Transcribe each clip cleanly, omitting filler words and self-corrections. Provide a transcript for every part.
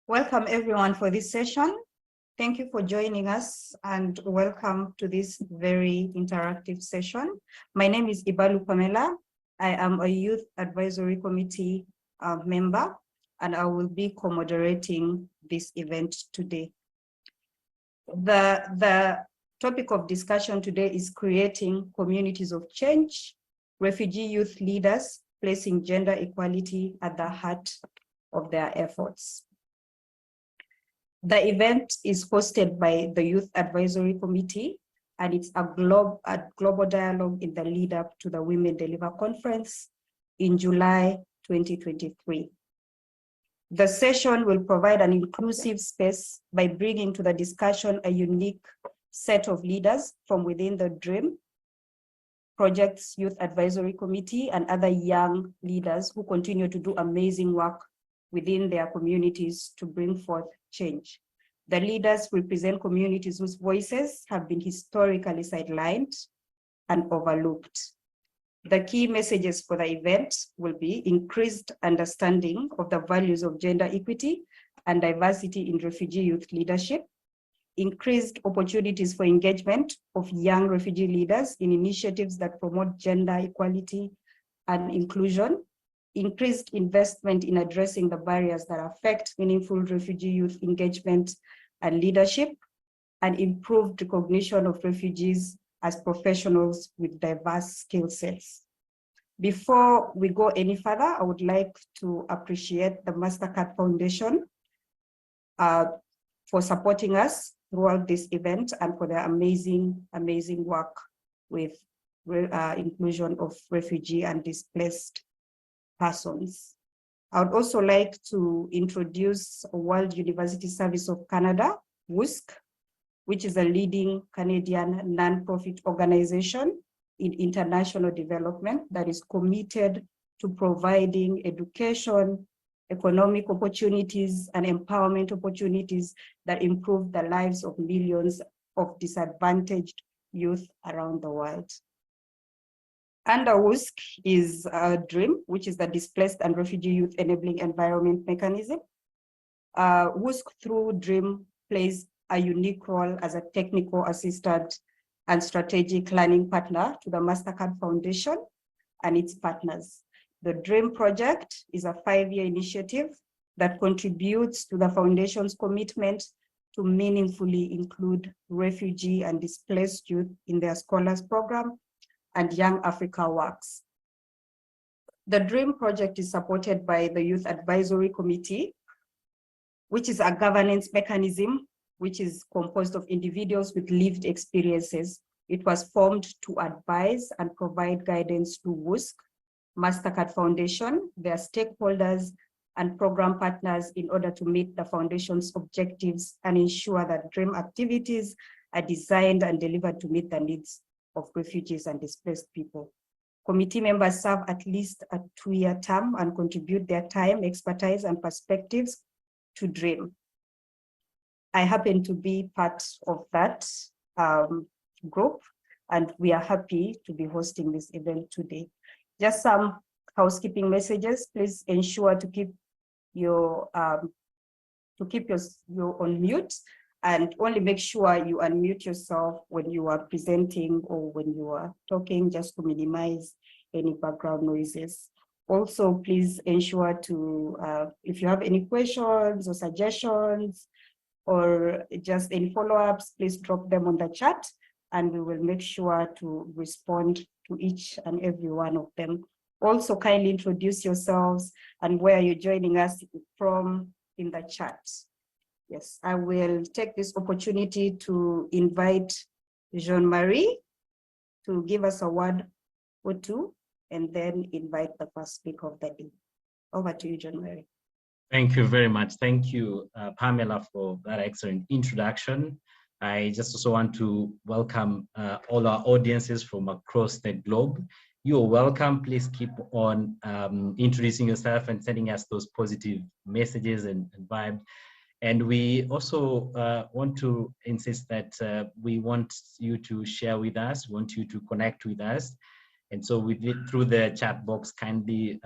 Welcome everyone for this session. Thank you for joining us and welcome to this very interactive session. My name is Ibalu Pamela. I am a Youth Advisory Committee member and I will be co-moderating this event today. The topic of discussion today is creating communities of change, refugee youth leaders placing gender equality at the heart of their efforts. The event is hosted by the Youth Advisory Committee, and it's a global dialogue in the lead up to the Women Deliver Conference in July 2023. The session will provide an inclusive space by bringing to the discussion a unique set of leaders from within the DREAM Project's Youth Advisory Committee and other young leaders who continue to do amazing work within their communities to bring forth change. The leaders represent communities whose voices have been historically sidelined and overlooked. The key messages for the event will be increased understanding of the values of gender equity and diversity in refugee youth leadership, increased opportunities for engagement of young refugee leaders in initiatives that promote gender equality and inclusion, increased investment in addressing the barriers that affect meaningful refugee youth engagement and leadership, and improved recognition of refugees as professionals with diverse skill sets. Before we go any further, I would like to appreciate the Mastercard Foundation for supporting us throughout this event and for their amazing work with inclusion of refugee and displaced persons. I would also like to introduce World University Service of Canada, WUSC, which is a leading Canadian nonprofit organization in international development that is committed to providing education, economic opportunities, and empowerment opportunities that improve the lives of millions of disadvantaged youth around the world. Under WUSC is DREAM, which is the Displaced and Refugee Youth Enabling Environment Mechanism. WUSC through DREAM plays a unique role as a technical assistant and strategic learning partner to the Mastercard Foundation and its partners. The DREAM project is a 5-year initiative that contributes to the Foundation's commitment to meaningfully include refugee and displaced youth in their scholars program and Young Africa Works. The DREAM project is supported by the Youth Advisory Committee, which is a governance mechanism which is composed of individuals with lived experiences. It was formed to advise and provide guidance to WUSC, Mastercard Foundation, their stakeholders, and program partners in order to meet the Foundation's objectives and ensure that DREAM activities are designed and delivered to meet the needs of refugees and displaced people. Committee members serve at least a 2-year term and contribute their time, expertise, and perspectives to DREAM. I happen to be part of that group, and we are happy to be hosting this event today. Just some housekeeping messages. Please ensure to keep your on mute, and only make sure you unmute yourself when you are presenting or when you are talking, just to minimize any background noises. Also, please ensure to, if you have any questions or suggestions or just any follow-ups, please drop them on the chat and we will make sure to respond to each and every one of them. Also, kindly introduce yourselves and where you're joining us from in the chat. Yes, I will take this opportunity to invite Jean-Marie to give us a word or two, and then invite the first speaker of the day. Over to you, Jean-Marie. Thank you very much. Thank you, Pamela, for that excellent introduction. I just also want to welcome all our audiences from across the globe. You are welcome. Please keep on introducing yourself and sending us those positive messages and vibes. And we also want to insist that we want you to share with us, want you to connect with us. And so with it through the chat box, kindly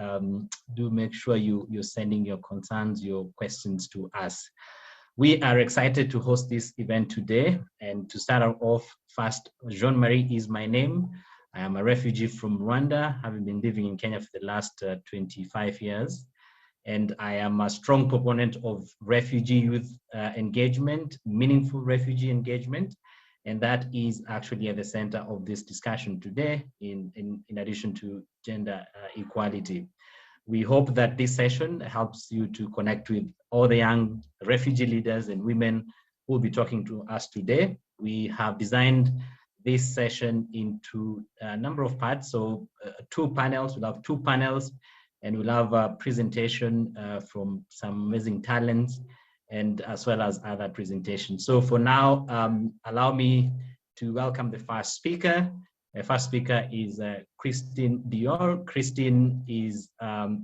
do make sure you're sending your concerns, your questions to us. We are excited to host this event today. And to start off first, Jean-Marie is my name. I am a refugee from Rwanda, having been living in Kenya for the last 25 years. And I am a strong proponent of refugee youth engagement, meaningful refugee engagement. And that is actually at the center of this discussion today, in addition to gender equality. We hope that this session helps you to connect with all the young refugee leaders and women who will be talking to us today. We have designed this session into a number of parts. So 2 panels, we'll have 2 panels, and we'll have a presentation from some amazing talents, and as well as other presentations. So for now, allow me to welcome the first speaker. The first speaker is Christine Dior. Christine is a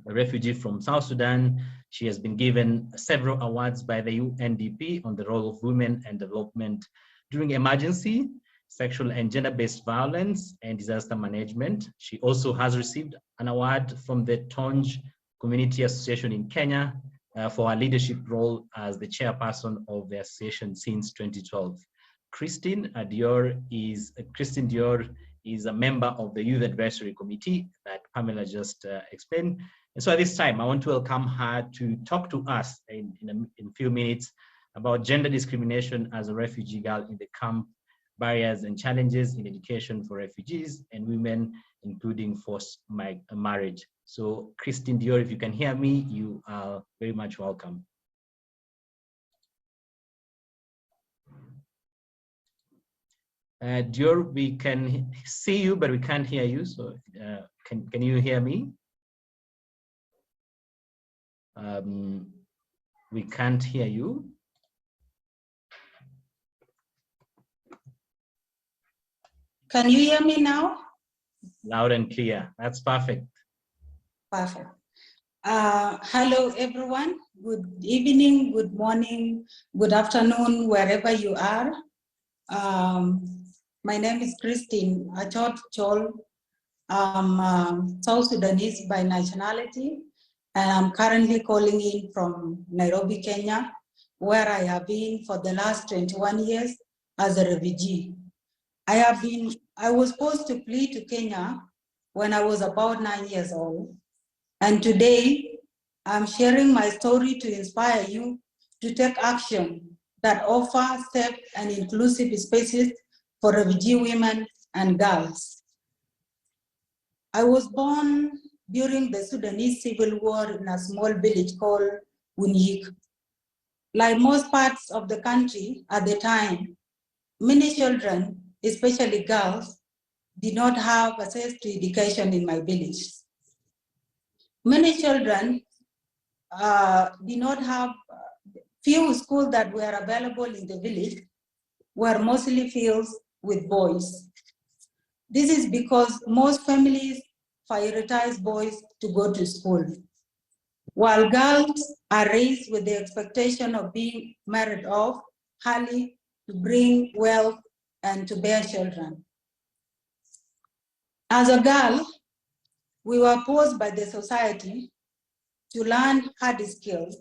refugee from South Sudan. She has been given several awards by the UNDP on the role of women and development during emergency, sexual and gender-based violence, and disaster management. She also has received an award from the Tonj Community Association in Kenya for her leadership role as the chairperson of the association since 2012. Christine Dior is a member of the Youth Advisory Committee that Pamela just explained. And so at this time, I want to welcome her to talk to us in a few minutes about gender discrimination as a refugee girl in the camp, barriers and challenges in education for refugees and women, including forced marriage. So Christine Dior, if you can hear me, you are very much welcome. Dior, we can see you, but we can't hear you. So can you hear me? We can't hear you. Can you hear me now? Loud and clear. That's perfect. Perfect. Hello, everyone. Good evening, good morning, good afternoon, wherever you are. My name is Christine Achot Chol. I'm South Sudanese by nationality, and I'm currently calling in from Nairobi, Kenya, where I have been for the last 21 years as a refugee. I was forced to flee to Kenya when I was about 9 years old. And today, I'm sharing my story to inspire you to take action that offer safe and inclusive spaces for refugee women and girls. I was born during the Sudanese Civil War in a small village called Wunyik. Like most parts of the country at the time, many children, especially girls, did not have access to education in my village. Many children did not have few schools that were available in the village were mostly filled with boys. This is because most families prioritize boys to go to school, while girls are raised with the expectation of being married off early to bring wealth and to bear children. As a girl, we were forced by the society to learn hard skills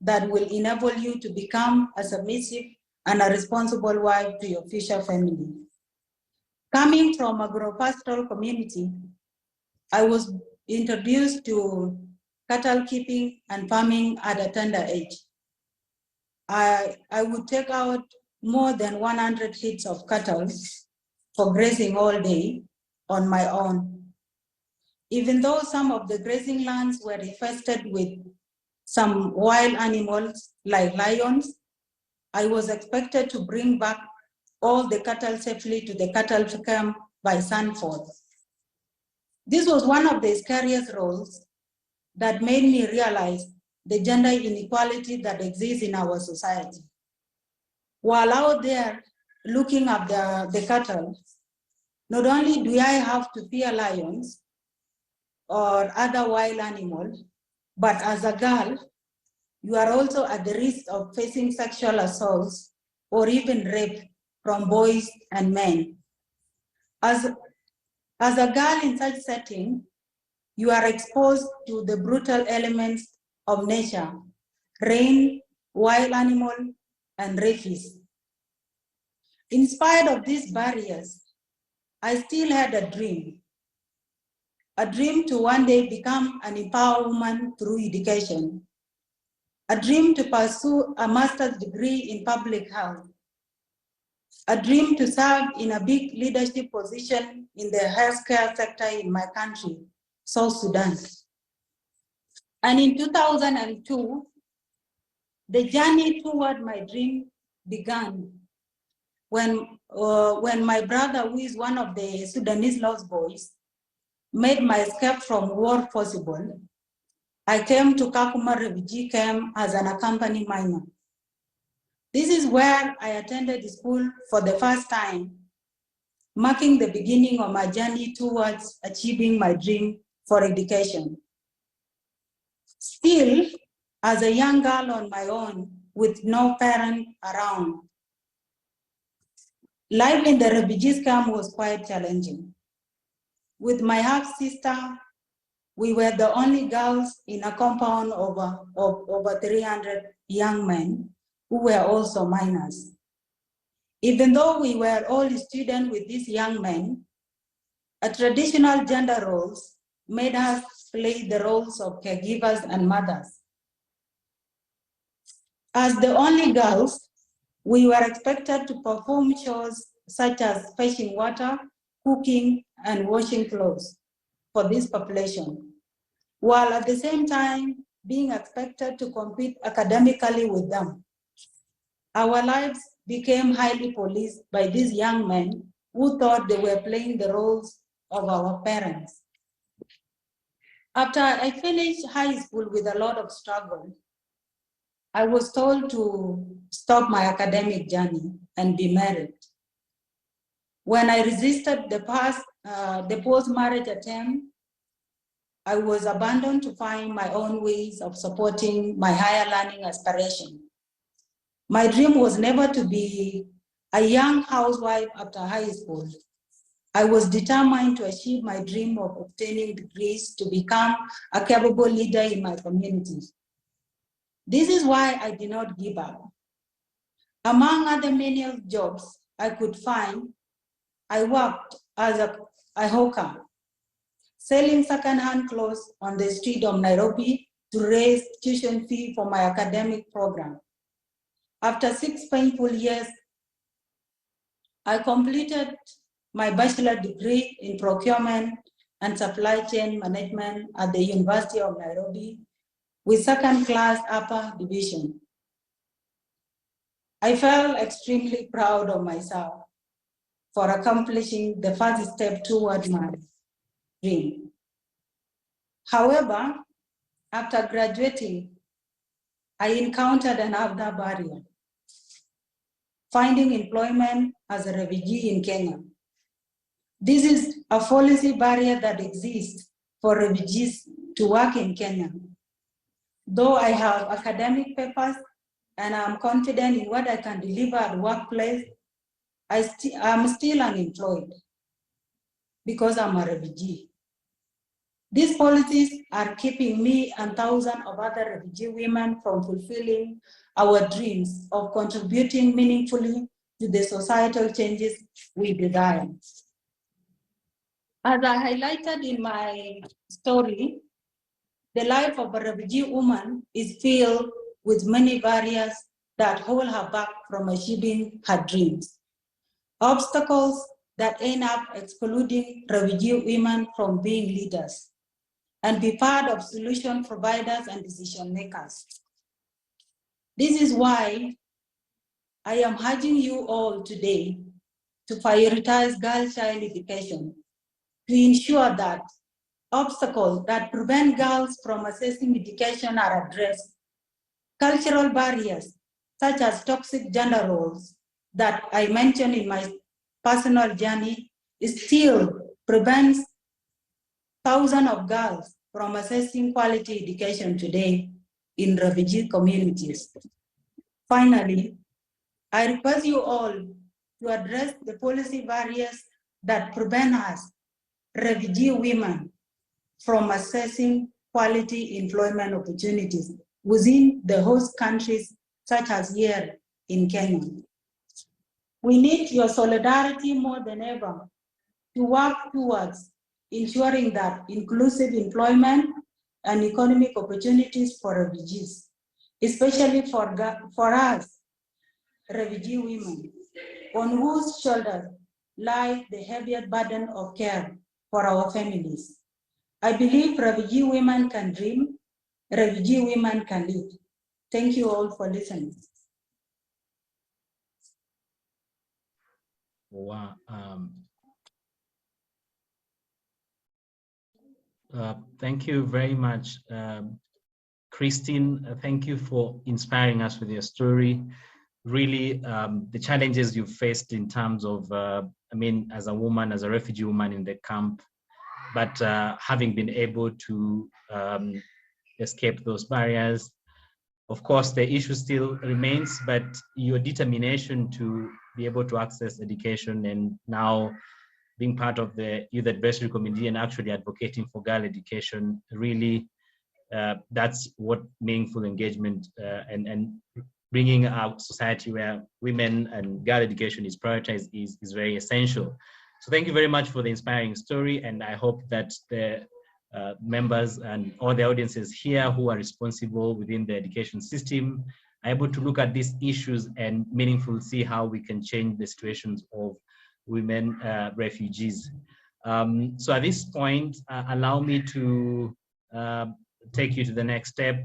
that will enable you to become a submissive and a responsible wife to your future family. Coming from a agropastoral community, I was introduced to cattle keeping and farming at a tender age. I would take out more than 100 heads of cattle for grazing all day on my own. Even though some of the grazing lands were infested with some wild animals like lions, I was expected to bring back all the cattle safely to the cattle camp by sunfall. This was one of the scariest roles that made me realize the gender inequality that exists in our society. While out there looking at the cattle, not only do I have to fear lions or other wild animals, but as a girl, you are also at the risk of facing sexual assaults or even rape from boys and men. As As a girl in such setting, you are exposed to the brutal elements of nature, rain, wild animal, and refuse. In spite of these barriers, I still had a dream to one day become an empowered woman through education, a dream to pursue a master's degree in public health, a dream to serve in a big leadership position in the healthcare sector in my country, South Sudan. And in 2002, the journey toward my dream began when my brother, who is one of the Sudanese lost boys, made my escape from war possible. I came to Kakuma refugee camp as an accompanied minor. This is where I attended school for the first time, marking the beginning of my journey towards achieving my dream for education. Still, as a young girl on my own, with no parent around, life in the refugees camp was quite challenging. With my half-sister, we were the only girls in a compound of over 300 young men who were also minors. Even though we were all students with these young men, a traditional gender roles made us play the roles of caregivers and mothers. As the only girls, we were expected to perform chores such as fetching water, cooking, and washing clothes for this population, while at the same time being expected to compete academically with them. Our lives became highly policed by these young men who thought they were playing the roles of our parents. After I finished high school with a lot of struggle, I was told to stop my academic journey and be married. When I resisted the post-marriage attempt, I was abandoned to find my own ways of supporting my higher learning aspiration. My dream was never to be a young housewife after high school. I was determined to achieve my dream of obtaining degrees to become a capable leader in my community. This is why I did not give up. Among other menial jobs I could find, I worked as a hawker, selling second-hand clothes on the street of Nairobi to raise tuition fee for my academic program. After 6 painful years, I completed my bachelor degree in procurement and supply chain management at the University of Nairobi with second-class upper division. I felt extremely proud of myself for accomplishing the first step toward my dream. However, after graduating, I encountered another barrier: finding employment as a refugee in Kenya. This is a policy barrier that exists for refugees to work in Kenya. Though I have academic papers and I'm confident in what I can deliver at workplace, I'm still unemployed because I'm a refugee. These policies are keeping me and thousands of other refugee women from fulfilling our dreams of contributing meaningfully to the societal changes we desire. As I highlighted in my story, the life of a refugee woman is filled with many barriers that hold her back from achieving her dreams. Obstacles that end up excluding refugee women from being leaders and be part of solution providers and decision makers. This is why I am urging you all today to prioritize girl-child education to ensure that obstacles that prevent girls from accessing education are addressed. Cultural barriers, such as toxic gender roles that I mentioned in my personal journey, still prevents thousands of girls from accessing quality education today in refugee communities. Finally, I request you all to address the policy barriers that prevent us refugee women from accessing quality employment opportunities within the host countries, such as here in Kenya. We need your solidarity more than ever to work towards ensuring that inclusive employment and economic opportunities for refugees, especially for us, refugee women, on whose shoulders lies the heaviest burden of care for our families. I believe refugee women can dream, refugee women can lead. Thank you all for listening. Wow. Thank you very much, Christine. Thank you for inspiring us with your story. Really, the challenges you faced in terms of, as a woman, as a refugee woman in the camp, but having been able to escape those barriers. Of course, the issue still remains, but your determination to be able to access education and now being part of the youth advisory committee and actually advocating for girl education, really, that's what meaningful engagement and bringing a society where women and girl education is prioritized is very essential. So thank you very much for the inspiring story, and I hope that the members and all the audiences here who are responsible within the education system are able to look at these issues and meaningfully see how we can change the situations of women refugees. So at this point, allow me to take you to the next step.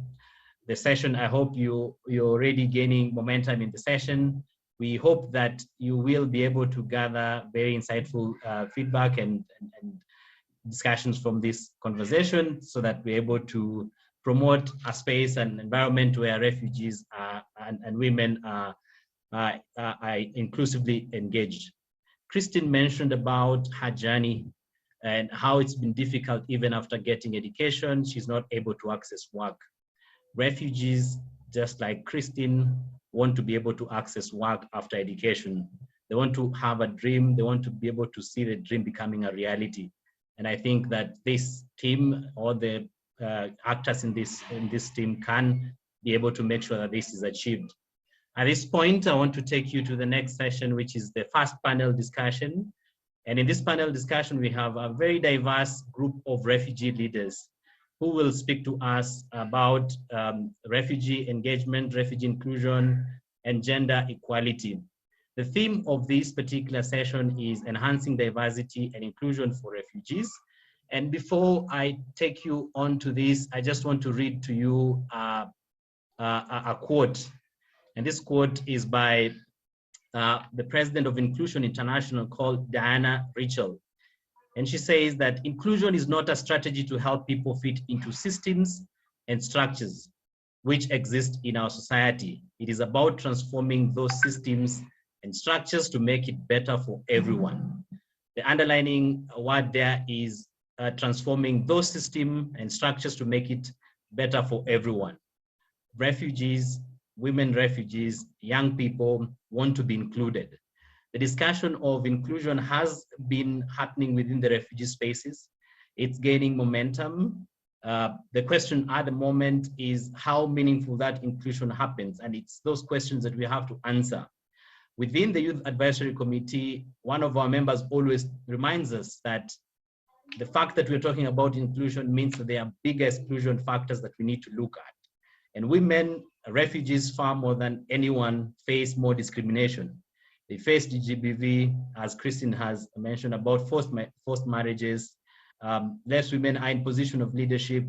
The session, I hope you're already gaining momentum in the session. We hope that you will be able to gather very insightful feedback and discussions from this conversation so that we're able to promote a space and environment where refugees and women are inclusively engaged. Christine mentioned about her journey and how it's been difficult even after getting education. She's not able to access work. Refugees, just like Christine, want to be able to access work after education. They want to have a dream. They want to be able to see the dream becoming a reality. And I think that this team or the actors in this team can be able to make sure that this is achieved. At this point, I want to take you to the next session, which is the first panel discussion. And in this panel discussion, we have a very diverse group of refugee leaders who will speak to us about refugee engagement, refugee inclusion, and gender equality. The theme of this particular session is enhancing diversity and inclusion for refugees. And before I take you on to this, I just want to read to you a quote. And this quote is by the president of Inclusion International, called Diana Richel. And she says that inclusion is not a strategy to help people fit into systems and structures which exist in our society. It is about transforming those systems and structures to make it better for everyone. The underlining word there is transforming those systems and structures to make it better for everyone. Refugees, women refugees, young people want to be included. The discussion of inclusion has been happening within the refugee spaces. It's gaining momentum. The question at the moment is how meaningful that inclusion happens. And it's those questions that we have to answer. Within the Youth Advisory Committee, one of our members always reminds us that the fact that we're talking about inclusion means that there are bigger exclusion factors that we need to look at. And women, refugees, far more than anyone, face more discrimination. They face GBV, as Christine has mentioned, about forced marriages. Less women are in position of leadership.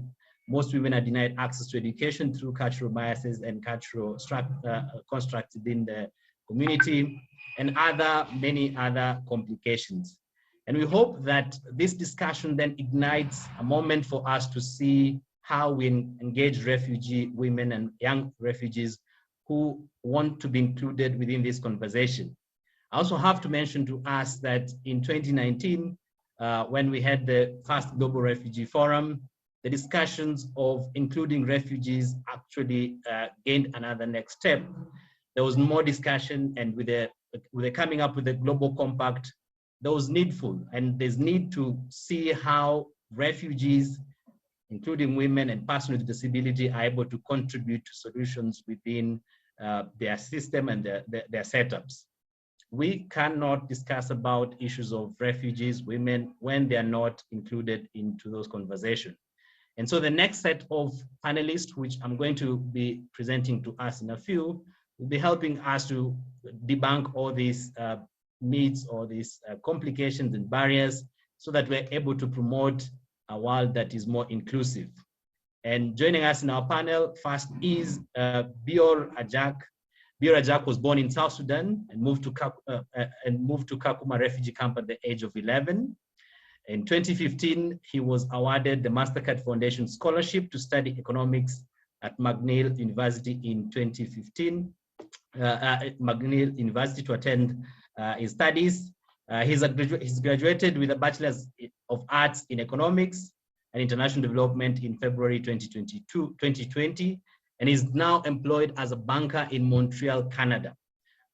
Most women are denied access to education through cultural biases and cultural constructs within the community, and many other complications. And we hope that this discussion then ignites a moment for us to see how we engage refugee women and young refugees who want to be included within this conversation. I also have to mention to us that in 2019, when we had the first Global Refugee Forum, the discussions of including refugees actually gained another next step. There was more discussion, and with the coming up with the Global Compact, those needful, and there's need to see how refugees, including women and persons with disability, are able to contribute to solutions within their system and their setups. We cannot discuss about issues of refugees, women, when they are not included into those conversations. And so the next set of panelists, which I'm going to be presenting to us in a few, will be helping us to debunk all these myths or these complications and barriers so that we're able to promote a world that is more inclusive. And joining us in our panel first is Bior Ajak. Bior Ajak was born in South Sudan and moved to Kakuma refugee camp at the age of 11. In 2015, he was awarded the Mastercard Foundation Scholarship to study economics at McNeil University in 2015. McNeil University to attend his studies. He's graduated with a Bachelor's of Arts in Economics and International Development in February 2020, and is now employed as a banker in Montreal, Canada.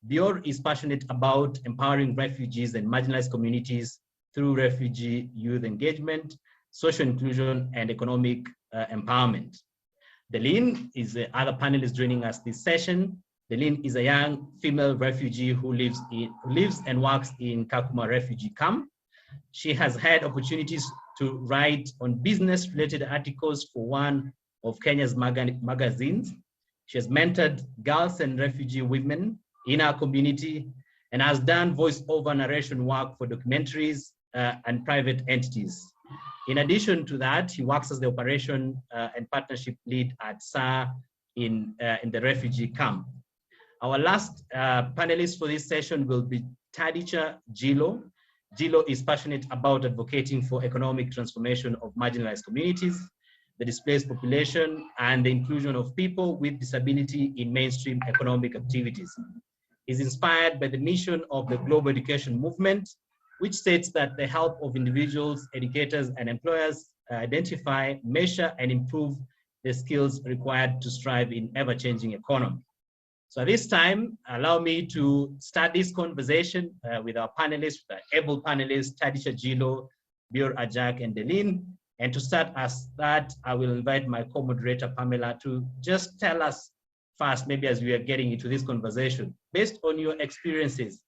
Bior is passionate about empowering refugees and marginalized communities through refugee youth engagement, social inclusion, and economic empowerment. Delene is the other panelist joining us this session. Delene is a young female refugee who lives and works in Kakuma refugee camp. She has had opportunities to write on business-related articles for one of Kenya's magazines. She has mentored girls and refugee women in our community and has done voice-over narration work for documentaries and private entities. In addition to that, he works as the operation and partnership lead at SAR in the refugee camp. Our last panelist for this session will be Tadicha Gilo. Gilo is passionate about advocating for economic transformation of marginalized communities, the displaced population, and the inclusion of people with disability in mainstream economic activities. He's inspired by the mission of the Global Education Movement, which states that the help of individuals, educators, and employers identify, measure, and improve the skills required to strive in ever-changing economy. So at this time, allow me to start this conversation with our panelists, the able panelists, Tadisha Gilo, Bior Ajak, and Delene. And to start as that, I will invite my co-moderator, Pamela, to just tell us first, maybe as we are getting into this conversation, based on your experiences,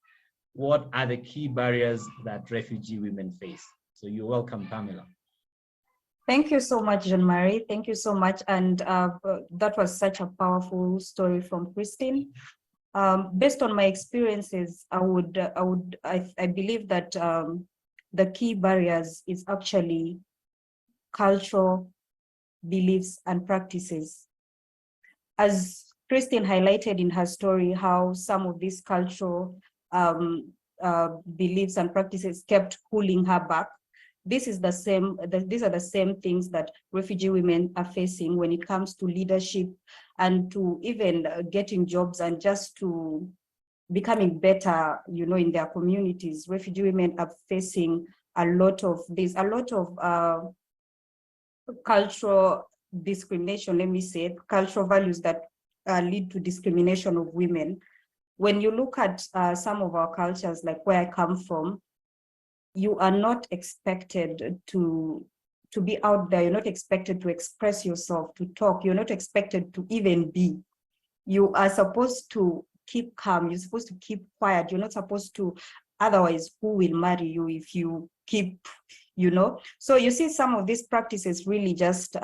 what are the key barriers that refugee women face? So you're welcome, Pamela. Thank you so much, Jean-Marie. Thank you so much. And that was such a powerful story from Christine. Based on my experiences, I believe that the key barriers is actually cultural beliefs and practices. As Christine highlighted in her story, how some of these cultural beliefs and practices kept pulling her back. These are the same things that refugee women are facing when it comes to leadership and to even getting jobs and just to becoming better, in their communities. Refugee women are facing a lot of cultural discrimination, let me say, cultural values that lead to discrimination of women. When you look at some of our cultures, like where I come from, you are not expected to be out there. You're not expected to express yourself, to talk. You're not expected to even be. You are supposed to keep calm. You're supposed to keep quiet. You're not supposed to, otherwise, who will marry you if you keep, So you see, some of these practices really just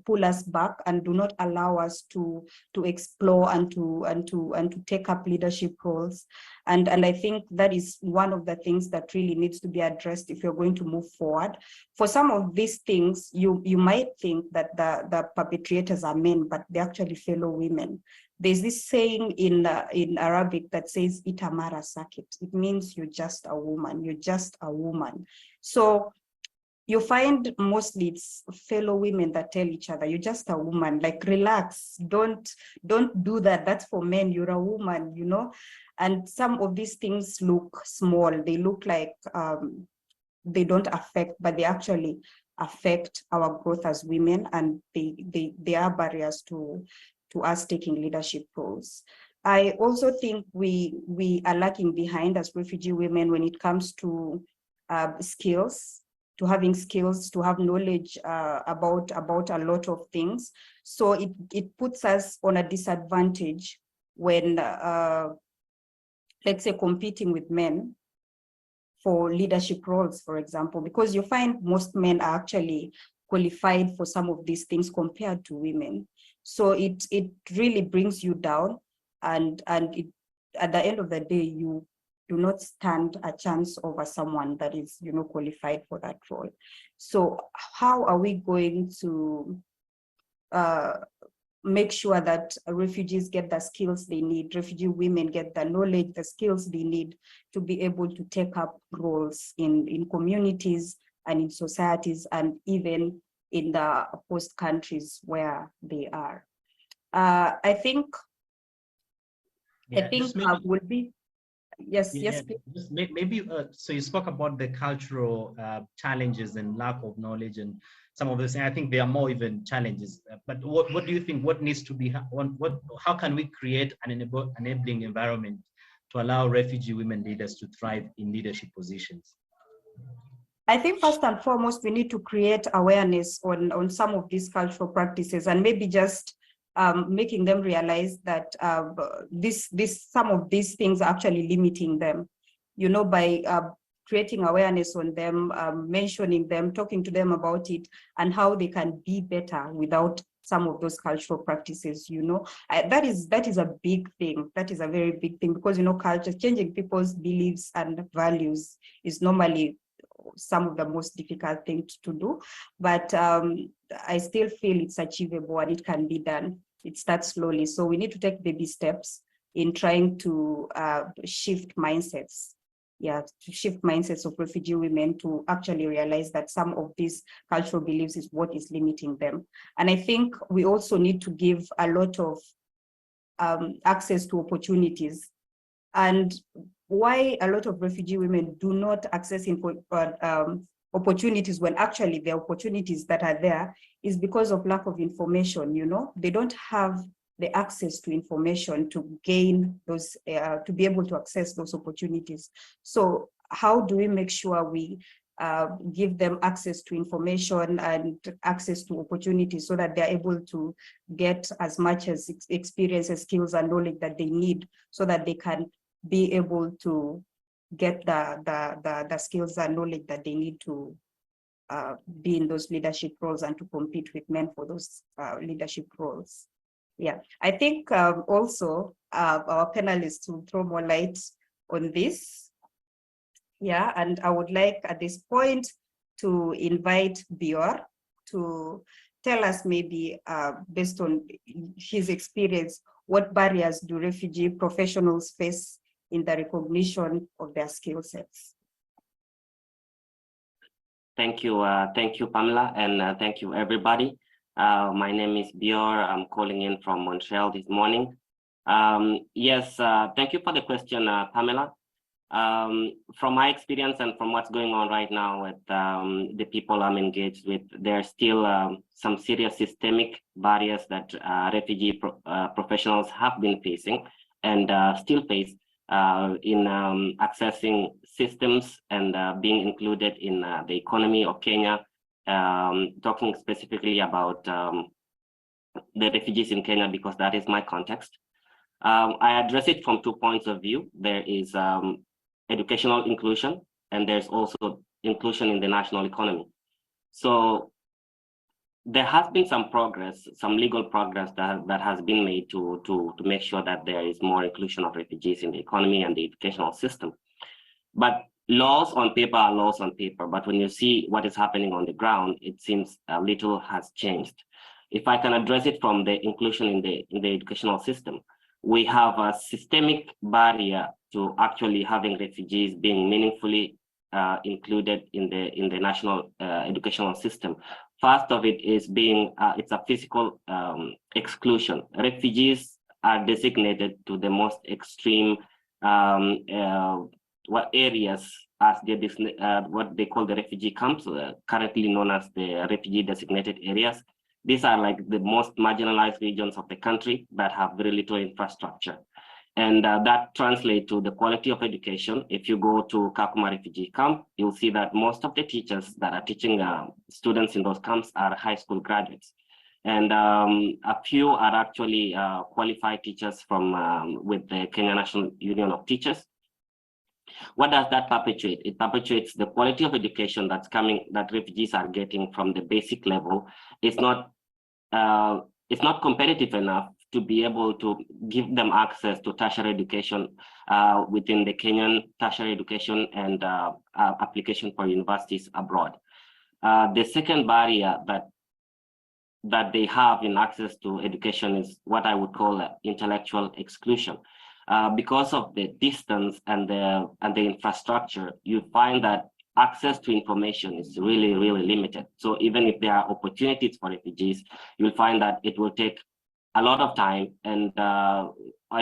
pull us back and do not allow us to explore and to take up leadership roles. And I think that is one of the things that really needs to be addressed if you're going to move forward. For some of these things, you might think that the perpetrators are men, but they're actually fellow women. There's this saying in Arabic that says, Itamara sakit. It means you're just a woman, you're just a woman. So you find mostly it's fellow women that tell each other, you're just a woman, like relax, don't do that, that's for men, you're a woman, And some of these things look small, they look like they don't affect, but they actually affect our growth as women, and they are barriers to us taking leadership roles. I also think we are lacking behind as refugee women when it comes to skills, to having skills, to have knowledge about a lot of things. So it puts us on a disadvantage when, let's say, competing with men for leadership roles, for example, because you find most men are actually qualified for some of these things compared to women. So it really brings you down, and it, at the end of the day, you do not stand a chance over someone that is, you know, qualified for that role. So how are we going to make sure that refugees get the skills they need, refugee women get the knowledge, the skills they need to be able to take up roles in communities and in societies, and even in the host countries where they are? I think will be, yes, yes, please. Just maybe, so you spoke about the cultural challenges and lack of knowledge and some of this, and I think there are more even challenges. But what do you think? What needs to be? How can we create an enabling environment to allow refugee women leaders to thrive in leadership positions? I think first and foremost, we need to create awareness on some of these cultural practices, and maybe just making them realize that some of these things are actually limiting them, you know, by creating awareness on them, mentioning them, talking to them about it, and how they can be better without some of those cultural practices, you know. That is a big thing. That is a very big thing, because, you know, culture, changing people's beliefs and values is normally some of the most difficult things to do. But I still feel it's achievable and it can be done. It starts slowly. So we need to take baby steps in trying to shift mindsets. Yeah, to shift mindsets of refugee women to actually realize that some of these cultural beliefs is what is limiting them. And I think we also need to give a lot of access to opportunities. And why a lot of refugee women do not access opportunities when actually the opportunities that are there is because of lack of information, you know. They don't have the access to information to gain those, to be able to access those opportunities. So how do we make sure we give them access to information and access to opportunities so that they're able to get as much as experience, skills, and knowledge that they need, so that they can be able to get the skills and knowledge that they need to be in those leadership roles and to compete with men for those leadership roles. Yeah, I think also our panelists will throw more light on this. Yeah, and I would like at this point to invite Bior to tell us, maybe based on his experience, what barriers do refugee professionals face in the recognition of their skill sets? Thank you, Pamela, and thank you, everybody. My name is Bior. I'm calling in from Montreal this morning. Yes, thank you for the question, Pamela. From my experience and from what's going on right now with the people I'm engaged with, there are still some serious systemic barriers that refugee professionals have been facing and still face in accessing systems and being included in the economy of Kenya. Talking specifically about the refugees in Kenya, because that is my context. I address it from 2 points of view. There is educational inclusion, and there's also inclusion in the national economy. So there has been some progress, some legal progress that has been made to make sure that there is more inclusion of refugees in the economy and the educational system. But laws on paper are laws on paper, but when you see what is happening on the ground, it seems little has changed. If I can address it from the inclusion in the educational system, we have a systemic barrier to actually having refugees being meaningfully included in the national educational system. First of it is being, it's a physical exclusion. Refugees are designated to the most extreme areas as what they call the refugee camps, currently known as the refugee designated areas. These are like the most marginalized regions of the country that have very little infrastructure. And that translates to the quality of education. If you go to Kakuma refugee camp, you'll see that most of the teachers that are teaching students in those camps are high school graduates. And a few are actually qualified teachers from with the Kenya National Union of Teachers. What does that perpetuate? It perpetuates the quality of education that's coming, that refugees are getting from the basic level. It's not competitive enough to be able to give them access to tertiary education within the Kenyan tertiary education and application for universities abroad. The second barrier that they have in access to education is what I would call intellectual exclusion. Because of the distance and the infrastructure, you find that access to information is really, really limited. So even if there are opportunities for refugees, you'll find that it will take a lot of time and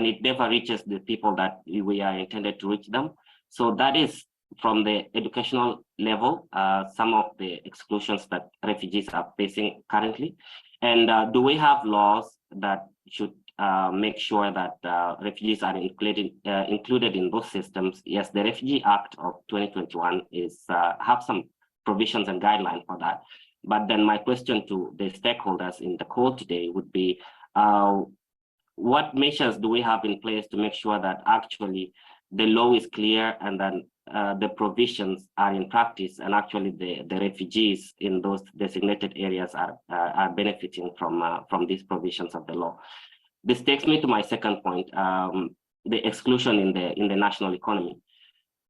it never reaches the people that we are intended to reach them. So that is from the educational level, some of the exclusions that refugees are facing currently. And do we have laws that should make sure that refugees are included in those systems? Yes, the Refugee Act of 2021 have some provisions and guidelines for that. But then my question to the stakeholders in the call today would be, what measures do we have in place to make sure that actually the law is clear and then the provisions are in practice, and actually the refugees in those designated areas are benefiting from these provisions of the law? This takes me to my second point, the exclusion in the national economy.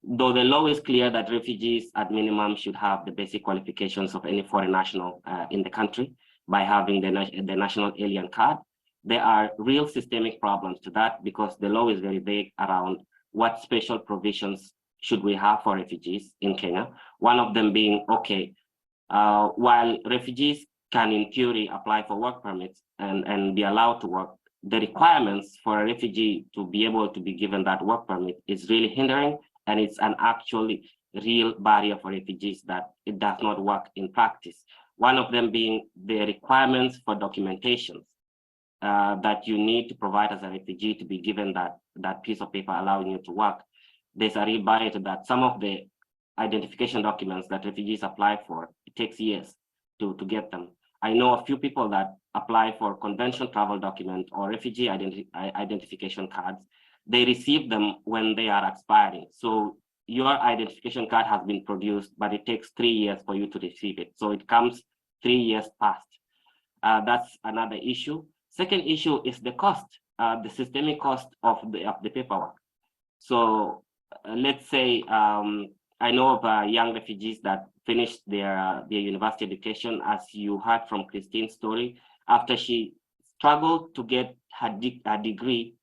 Though the law is clear that refugees at minimum should have the basic qualifications of any foreign national in the country by having the national alien card, there are real systemic problems to that, because the law is very vague around what special provisions should we have for refugees in Kenya. One of them being, okay, while refugees can in theory apply for work permits and be allowed to work, the requirements for a refugee to be able to be given that work permit is really hindering, and it's an actually real barrier for refugees that it does not work in practice. One of them being the requirements for documentation that you need to provide as a refugee to be given that piece of paper allowing you to work. There's a real barrier to that. Some of the identification documents that refugees apply for, it takes years to get them. I know a few people that apply for convention travel document or refugee identification cards. They receive them when they are expiring. So your identification card has been produced, but it takes 3 years for you to receive it. So it comes 3 years past. That's another issue. Second issue is the cost, the systemic cost of the paperwork. So let's say I know of young refugees that finished their university education, as you heard from Christine's story. After she struggled to get her degree,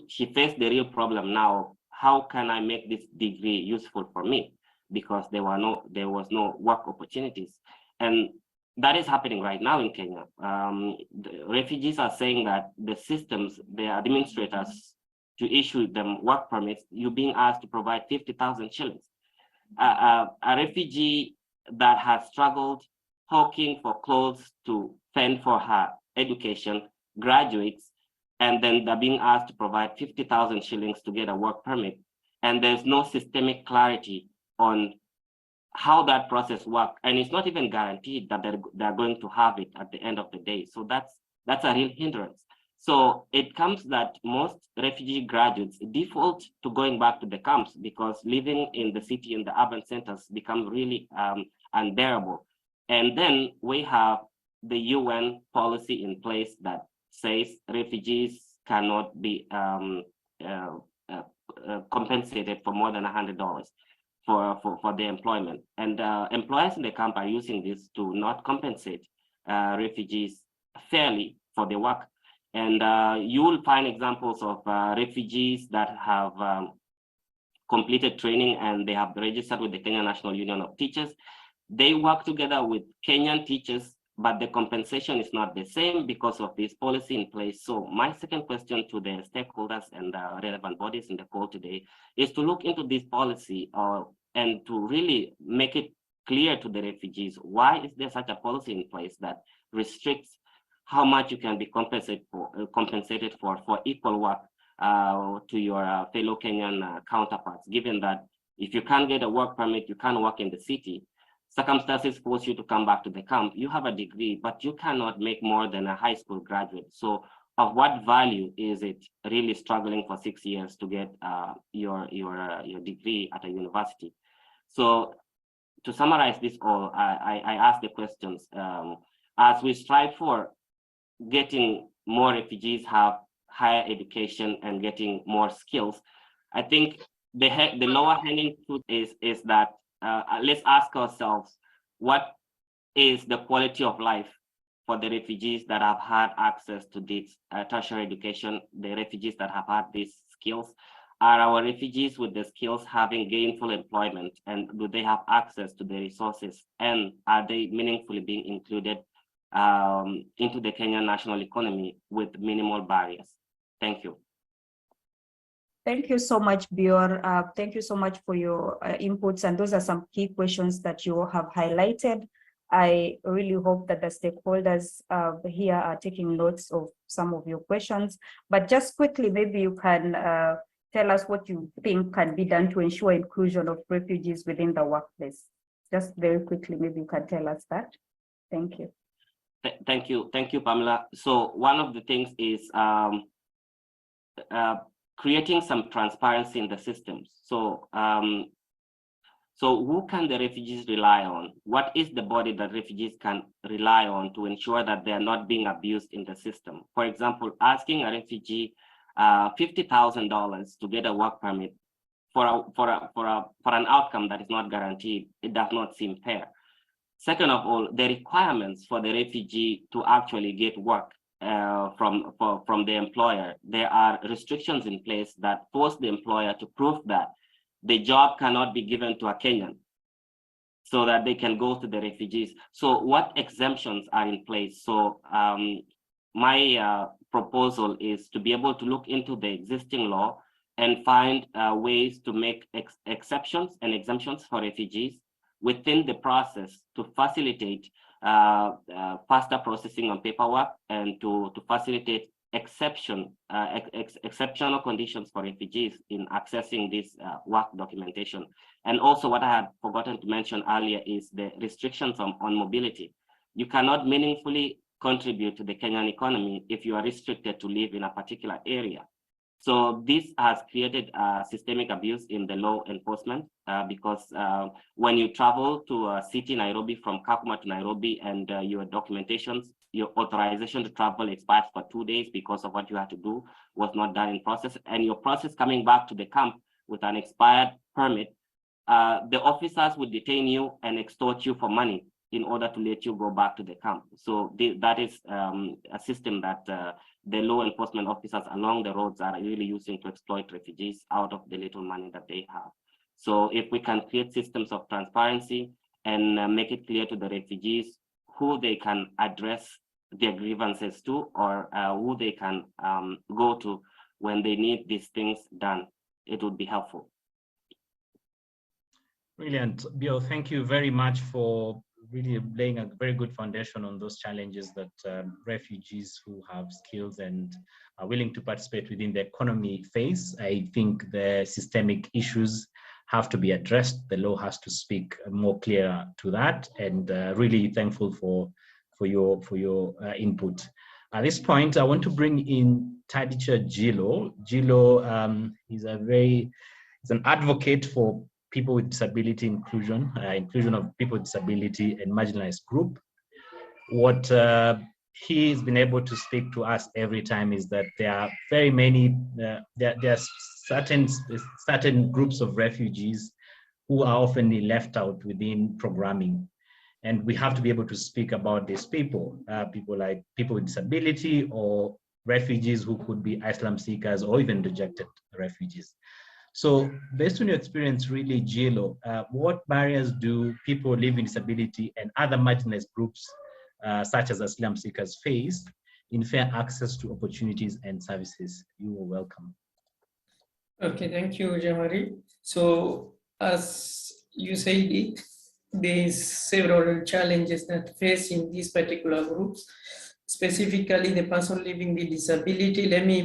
she faced the real problem now. How can I make this degree useful for me? Because there was no work opportunities. And that is happening right now in Kenya. The refugees are saying that the systems, the administrators, to issue them work permits, you're being asked to provide 50,000 shillings. A refugee that has struggled hawking for clothes to fend for her education, graduates, and then they're being asked to provide 50,000 shillings to get a work permit. And there's no systemic clarity on how that process works. And it's not even guaranteed that they're going to have it at the end of the day. So that's a real hindrance. So it comes that most refugee graduates default to going back to the camps, because living in the city, in the urban centers, becomes really unbearable. And then we have the UN policy in place that says refugees cannot be compensated for more than $100 for their employment. And employers in the camp are using this to not compensate refugees fairly for their work. And you will find examples of refugees that have completed training and they have registered with the Kenya National Union of Teachers. They work together with Kenyan teachers, but the compensation is not the same because of this policy in place. So my second question to the stakeholders and relevant bodies in the call today is to look into this policy and to really make it clear to the refugees, why is there such a policy in place that restricts how much you can be compensated for equal work to your fellow Kenyan counterparts, given that if you can't get a work permit, you can't work in the city, circumstances force you to come back to the camp. You have a degree, but you cannot make more than a high school graduate. So of what value is it really struggling for 6 years to get your degree at a university? So to summarize this all, I ask the questions. As we strive for getting more refugees have higher education and getting more skills, I think the lower hanging fruit is that let's ask ourselves, what is the quality of life for the refugees that have had access to this tertiary education, the refugees that have had these skills? Are our refugees with the skills having gainful employment, and do they have access to the resources, and are they meaningfully being included into the Kenyan national economy with minimal barriers? Thank you. Thank you so much, Bior. Thank you so much for your inputs. And those are some key questions that you have highlighted. I really hope that the stakeholders here are taking notes of some of your questions. But just quickly, maybe you can tell us what you think can be done to ensure inclusion of refugees within the workplace. Just very quickly, maybe you can tell us that. Thank you. Thank you, Pamela. So one of the things is creating some transparency in the systems. So, so who can the refugees rely on? What is the body that refugees can rely on to ensure that they are not being abused in the system? For example, asking a refugee $50,000 to get a work permit for an outcome that is not guaranteed, it does not seem fair. Second of all, the requirements for the refugee to actually get work from the employer. There are restrictions in place that force the employer to prove that the job cannot be given to a Kenyan so that they can go to the refugees. So what exemptions are in place? So my proposal is to be able to look into the existing law and find ways to make exceptions and exemptions for refugees within the process to facilitate faster processing on paperwork and to facilitate exceptional conditions for refugees in accessing this work documentation. And also what I had forgotten to mention earlier is the restrictions on mobility. You cannot meaningfully contribute to the Kenyan economy if you are restricted to live in a particular area. So this has created systemic abuse in the law enforcement because when you travel to a city, Nairobi, from Kakuma to Nairobi, and your documentations, your authorization to travel expires for 2 days because of what you had to do was not done in process, and your process coming back to the camp with an expired permit, the officers would detain you and extort you for money in order to let you go back to the camp. So that is a system that the law enforcement officers along the roads are really using to exploit refugees out of the little money that they have. So if we can create systems of transparency and make it clear to the refugees who they can address their grievances to, or who they can go to when they need these things done, it would be helpful. Brilliant. Bill, thank you very much for really laying a very good foundation on those challenges that refugees who have skills and are willing to participate within the economy face. I think the systemic issues have to be addressed. The law has to speak more clear to that, and really thankful for your input. At this point, I want to bring in Tadicha Gilo. Gilo is an advocate for people with disability inclusion, inclusion of people with disability and marginalized group. What he's been able to speak to us every time is that there are very many, there are certain groups of refugees who are often left out within programming. And we have to be able to speak about these people, people like people with disability or refugees who could be asylum seekers or even rejected refugees. So based on your experience, really, Gilo, what barriers do people living with disability and other marginalized groups, such as asylum seekers, face in fair access to opportunities and services? You are welcome. Okay, thank you, Jean-Marie. So as you said, there's several challenges that facing these particular groups. specifically the person living with disability. Let me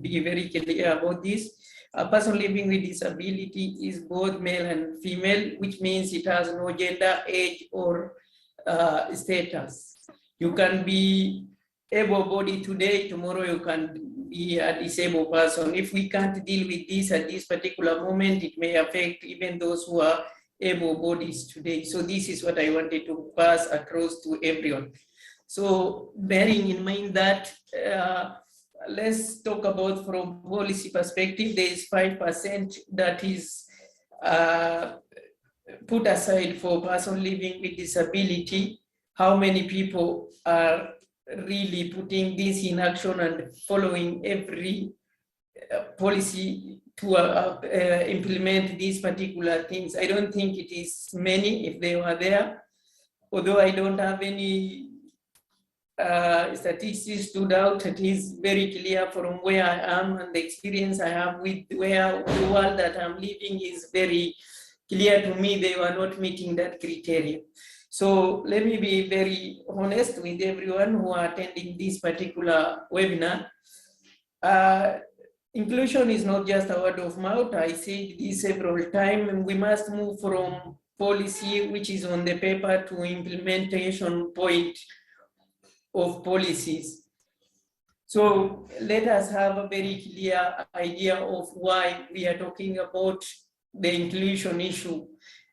be very clear about this. A person living with disability is both male and female, which means it has no gender, age, or status. You can be able-bodied today, tomorrow you can be a disabled person. If we can't deal with this at this particular moment, it may affect even those who are able-bodied today. So this is what I wanted to pass across to everyone. So bearing in mind that, let's talk about from policy perspective, there is 5% that is put aside for person living with disability. How many people are really putting this in action and following every policy to implement these particular things? I don't think it is many if they were there, although I don't have any statistics stood out. It is very clear from where I am and the experience I have with where the world that I'm living is very clear to me. They were not meeting that criteria. So let me be very honest with everyone who are attending this particular webinar. Inclusion is not just a word of mouth. I said this several times, and we must move from policy, which is on the paper, to implementation point of policies. So let us have a very clear idea of why we are talking about the inclusion issue,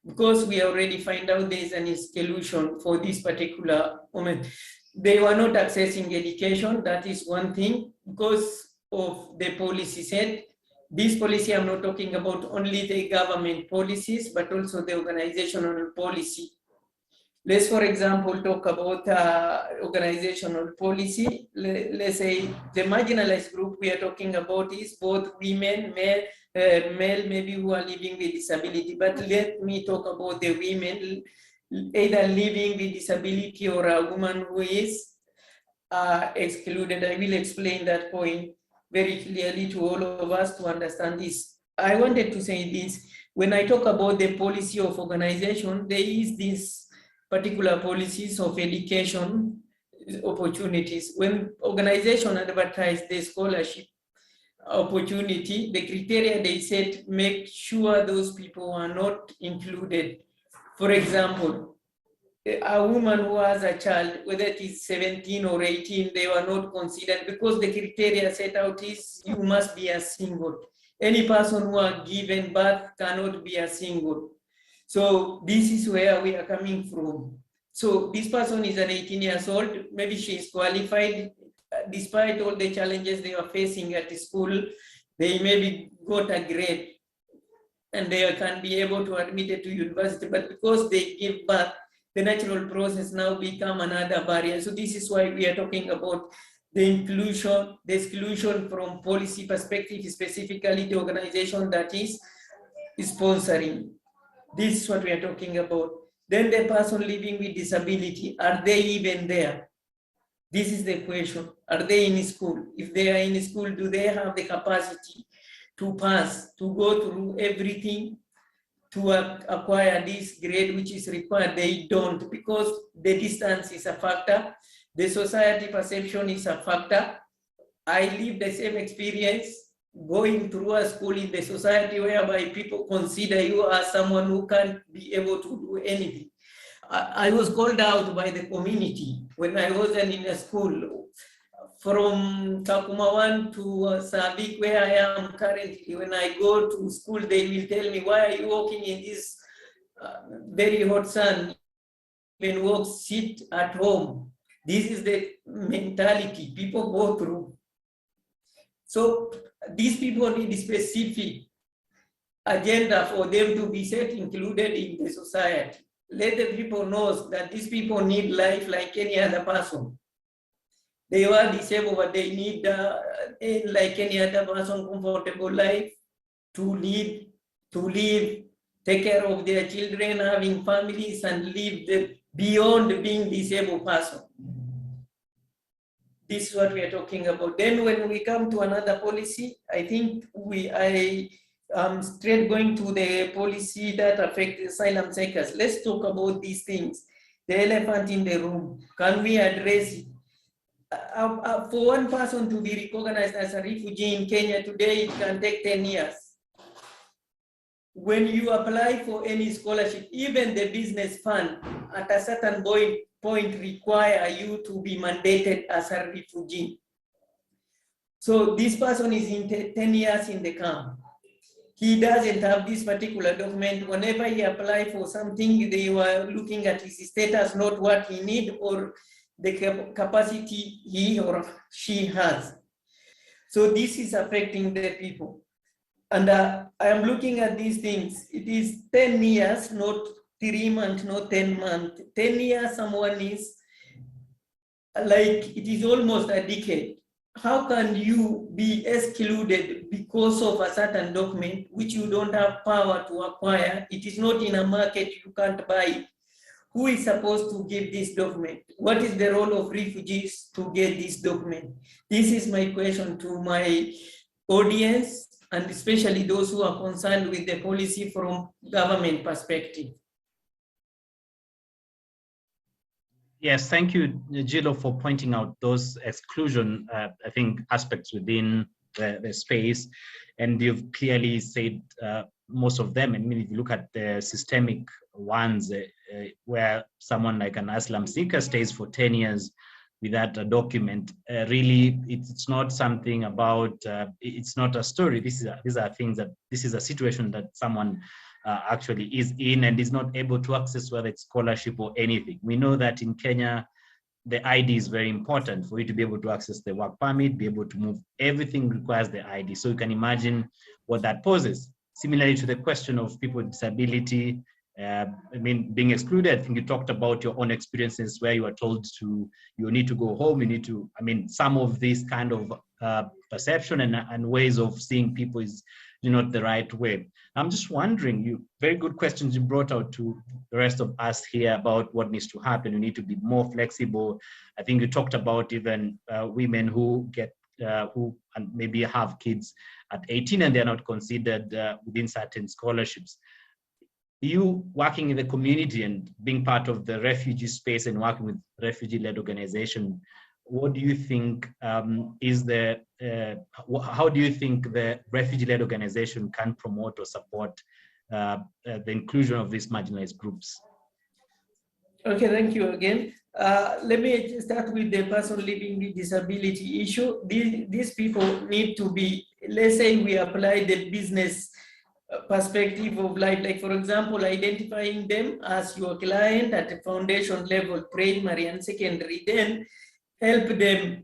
because we already find out there is an exclusion for this particular moment. They were not accessing education, that is one thing, because of the policy set. This policy, I'm not talking about only the government policies, but also the organizational policy. Let's, for example, talk about organizational policy. Let's say the marginalized group we are talking about is both women, male maybe who are living with disability. But let me talk about the women, either living with disability or a woman who is excluded. I will explain that point very clearly to all of us to understand this. I wanted to say this. When I talk about the policy of organization, there is this particular policies of education opportunities. When organization advertise the scholarship opportunity, the criteria they set make sure those people are not included. For example, a woman who has a child, whether it is 17 or 18, they were not considered because the criteria set out is you must be a single. Any person who are given birth cannot be a single. So this is where we are coming from. So this person is an 18 years old, maybe she is qualified, despite all the challenges they are facing at the school, they maybe got a grade and they can be able to admit it to university, but because they give birth, the natural process now become another barrier. So this is why we are talking about the inclusion, the exclusion from policy perspective, specifically the organization that is sponsoring. This is what we are talking about. Then the person living with disability, are they even there? This is the question. Are they in school? If they are in school, do they have the capacity to pass, to go through everything to acquire this grade which is required? They don't, because the distance is a factor. The society perception is a factor. I live the same experience going through a school in the society whereby people consider you as someone who can't be able to do anything. I was called out by the community when I wasn't in a school. From Kakumawan to Sabik, where I am currently, when I go to school, they will tell me, why are you walking in this very hot sun? Even walk, sit at home. This is the mentality people go through. So these people need a specific agenda for them to be set included in the society. Let the people know that these people need life like any other person. They are disabled, but they need, like any other person, comfortable life to live, take care of their children, having families, and live beyond being disabled person. This is what we are talking about. Then when we come to another policy, I think I am straight going to the policy that affects asylum seekers. Let's talk about these things. The elephant in the room, can we address it? for one person to be recognized as a refugee in Kenya today, it can take 10 years. When you apply for any scholarship, even the business fund, at a certain point require you to be mandated as a refugee. So this person is in 10 years in the camp. He doesn't have this particular document. Whenever he applies for something, they were looking at his status, not what he needs or the capacity he or she has. So this is affecting the people. And I am looking at these things. It is 10 years, not 3 months, not 10 months. 10 years, someone is like, it is almost a decade. How can you be excluded because of a certain document which you don't have power to acquire? It is not in a market, you can't buy it. Who is supposed to give this document? What is the role of refugees to get this document? This is my question to my audience, and especially those who are concerned with the policy from government perspective. Yes, thank you, Gillo, for pointing out those exclusion, I think, aspects within the space. And you've clearly said most of them. I mean, if you look at the systemic ones, where someone like an asylum seeker stays for 10 years without a document, really, it's not something about, it's not a story. These are things that, this is a situation that someone actually is in and is not able to access, whether it's scholarship or anything. We know that in Kenya, the ID is very important for you to be able to access the work permit, be able to move. Everything requires the ID. So you can imagine what that poses. Similarly to the question of people with disability, I mean, being excluded, I think you talked about your own experiences where you are told you need to go home, you need to, I mean, some of these kind of perception and ways of seeing people is not the right way. I'm just wondering, very good questions you brought out to the rest of us here about what needs to happen. You need to be more flexible. I think you talked about even women who get, who maybe have kids at 18 and they're not considered within certain scholarships. You working in the community and being part of the refugee space and working with refugee-led organization, what do you think is the, how do you think the refugee-led organization can promote or support the inclusion of these marginalized groups? Okay, thank you again. Let me start with the person living with disability issue. These people need to be, let's say we apply the business perspective of life, like for example, identifying them as your client at the foundation level, primary and secondary, then help them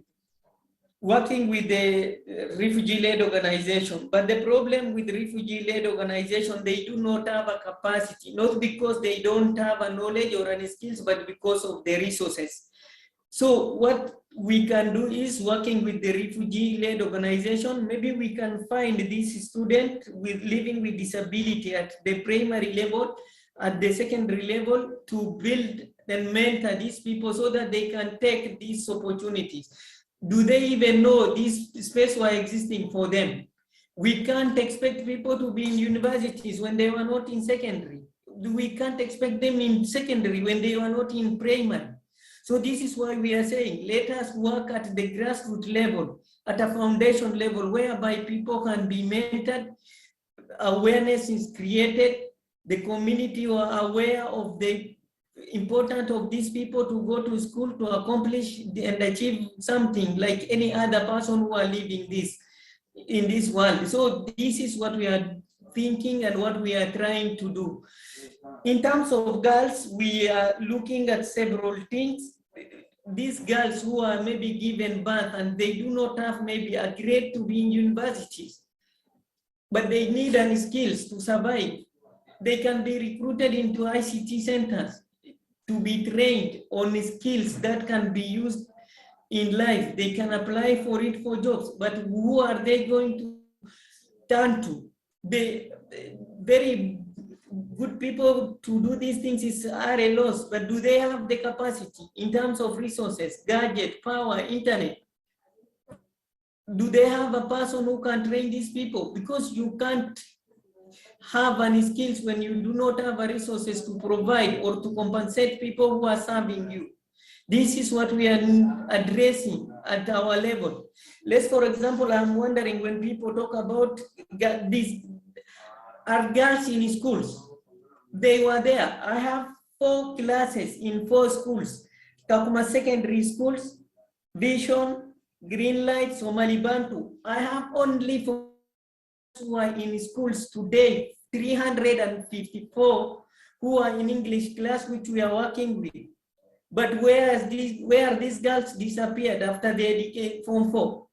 working with the refugee-led organization. But the problem with refugee-led organization, they do not have a capacity, not because they don't have a knowledge or any skills, but because of the resources. So what we can do is working with the refugee-led organization, maybe we can find this student with living with disability at the primary level, at the secondary level, to build and mentor these people so that they can take these opportunities. Do they even know this space were existing for them? We can't expect people to be in universities when they were not in secondary. We can't expect them in secondary when they were not in primary. So this is why we are saying, let us work at the grassroots level, at a foundation level, whereby people can be mentored, awareness is created, the community are aware of the importance of these people to go to school to accomplish and achieve something like any other person who are living this in this world. So this is what we are thinking and what we are trying to do. In terms of girls, we are looking at several things. These girls who are maybe given birth and they do not have maybe a grade to be in universities, but they need any skills to survive. They can be recruited into ICT centers to be trained on skills that can be used in life. They can apply for it for jobs, but who are they going to turn to? The very good people to do these things are a loss, but do they have the capacity in terms of resources, gadget, power, internet? Do they have a person who can train these people? Because you can't have any skills when you do not have resources to provide or to compensate people who are serving you. This is what we are addressing. at our level. Let's, for example, I'm wondering when people talk about these are girls in schools. They were there. I have 4 classes in 4 schools. Kakuma Secondary Schools, Vision, Greenlight, Somali Bantu. I have only 4 who are in schools today, 354 who are in English class, which we are working with. But where these girls disappeared after they educate Form 4?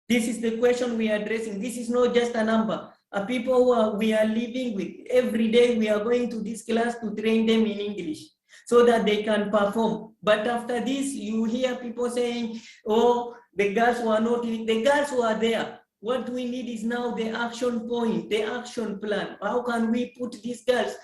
This is the question we are addressing. This is not just a number. People who we are living with. Every day we are going to this class to train them in English so that they can perform. But after this, you hear people saying, oh, the girls were not in, the girls were there. What we need is now the action point, the action plan. How can we put these girls?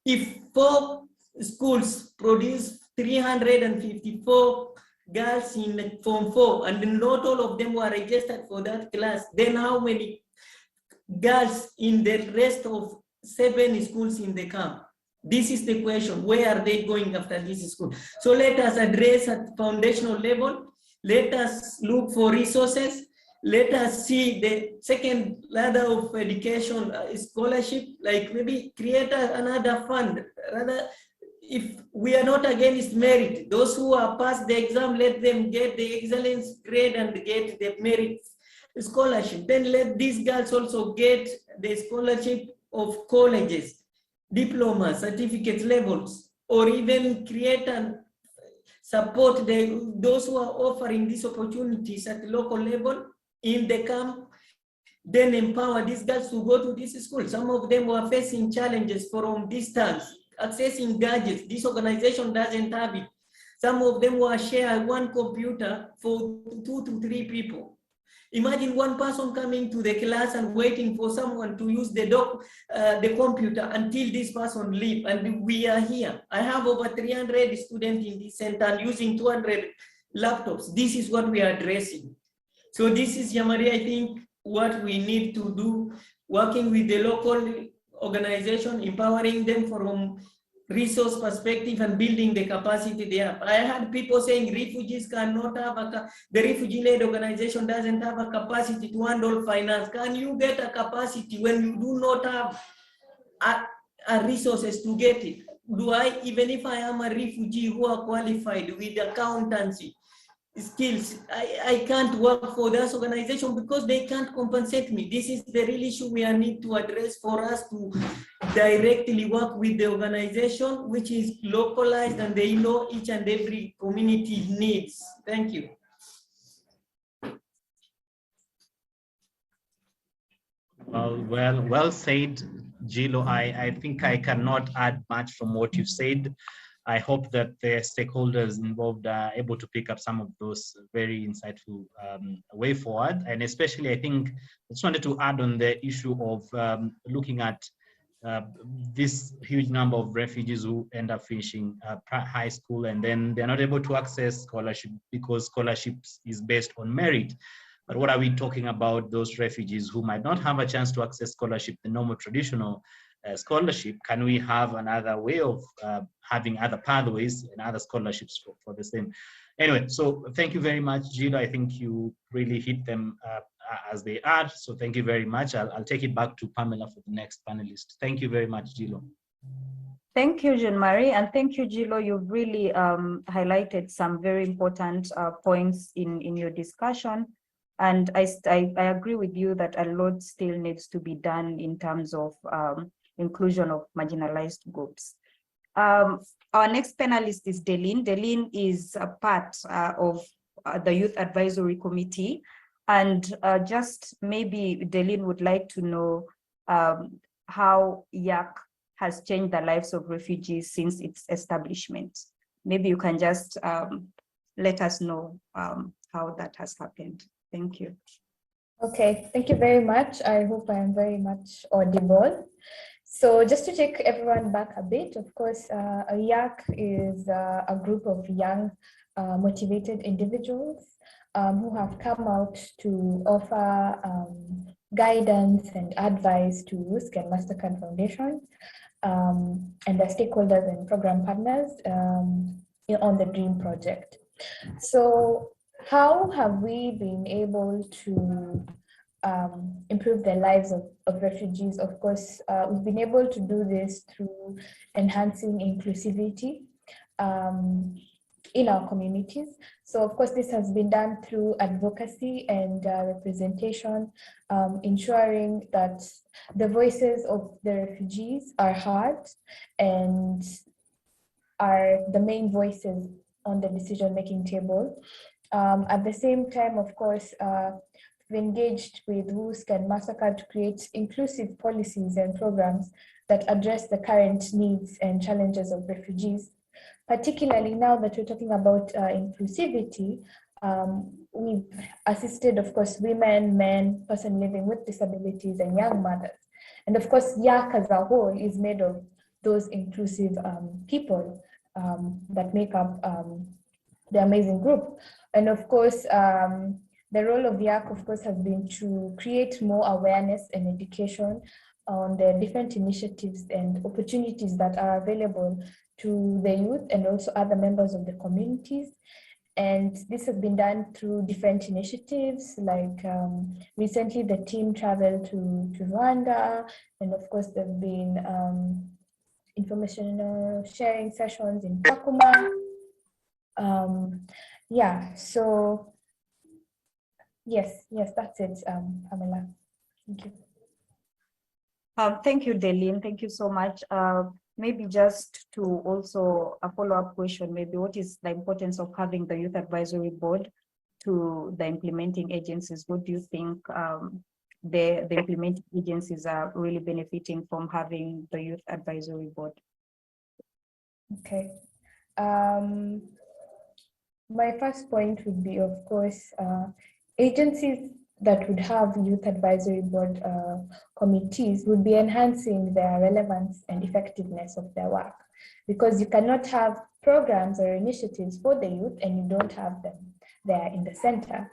If 4 schools produce 354 girls in Form 4, and not all of them were registered for that class, then how many girls in the rest of 7 schools in the camp? This is the question. Where are they going after this school? So let us address at foundational level. Let us look for resources. Let us see the second ladder of education, scholarship, like maybe create another fund. Rather, if we are not against merit, those who are passed the exam, let them get the excellence grade and get the merit scholarship. Then let these girls also get the scholarship of colleges, diploma, certificate levels, or even create and support those who are offering these opportunities at the local level in the camp. Then empower these girls to go to this school. Some of them were facing challenges from distance, accessing gadgets. This organization doesn't have it. Some of them were sharing one computer for 2 to 3 people. Imagine one person coming to the class and waiting for someone to use the computer until this person leaves, and we are here. I have over 300 students in this center using 200 laptops. This is what we are addressing. So this is, Yamari, I think, what we need to do, working with the local organization, empowering them from resource perspective and building the capacity there. I had people saying refugees cannot have the refugee-led organization doesn't have a capacity to handle finance. Can you get a capacity when you do not have resources to get it? Do I, even if I am a refugee who are qualified with accountancy skills, I can't work for this organization because they can't compensate me. This is the real issue we need to address for us to directly work with the organization, which is localized and they know each and every community needs. Thank you. Well said, Gilo. I think I cannot add much from what you've said. I hope that the stakeholders involved are able to pick up some of those very insightful way forward. And especially, I think, I just wanted to add on the issue of looking at this huge number of refugees who end up finishing high school, and then they're not able to access scholarship because scholarships is based on merit. But what are we talking about those refugees who might not have a chance to access scholarship, the normal traditional scholarship? Can we have another way of having other pathways and other scholarships for the same? Anyway, so thank you very much, Gilo. I think you really hit them as they are. So thank you very much. I'll take it back to Pamela for the next panelist. Thank you very much, Gilo. Thank you, Jean-Marie, and thank you, Gilo. You've really highlighted some very important points in your discussion. And I agree with you that a lot still needs to be done in terms of inclusion of marginalized groups. Our next panelist is Delene. Delene is a part of the Youth Advisory Committee. And just maybe Delene would like to know how YAC has changed the lives of refugees since its establishment. Maybe you can just let us know how that has happened. Thank you. Okay, thank you very much. I hope I am very much audible. So just to take everyone back a bit, of course, a YAC is a group of young, motivated individuals who have come out to offer guidance and advice to Risk and Mastercard Foundation and the stakeholders and program partners on the DREAM project. So how have we been able to improve the lives of refugees? Of course, we've been able to do this through enhancing inclusivity in our communities. So of course, this has been done through advocacy and representation, ensuring that the voices of the refugees are heard and are the main voices on the decision-making table. At the same time, of course, we've engaged with WUSC and Mastercard to create inclusive policies and programs that address the current needs and challenges of refugees. Particularly now that we're talking about inclusivity, we've assisted, of course, women, men, persons living with disabilities, and young mothers. And of course, YAC as a whole is made of those inclusive people that make up the amazing group. And of course, the role of YAC, of course, has been to create more awareness and education on the different initiatives and opportunities that are available to the youth and also other members of the communities. And this has been done through different initiatives, like recently the team traveled to Rwanda, and of course there have been information sharing sessions in Kakuma. Yeah, so yes, that's it, Pamela. Thank you. Thank you, Delene. Thank you so much. Maybe just to also a follow-up question, maybe what is the importance of having the Youth Advisory Board to the implementing agencies? What do you think the implementing agencies are really benefiting from having the Youth Advisory Board? Okay. My first point would be, of course, agencies that would have Youth Advisory Board committees would be enhancing their relevance and effectiveness of their work, because you cannot have programs or initiatives for the youth and you don't have them there in the center.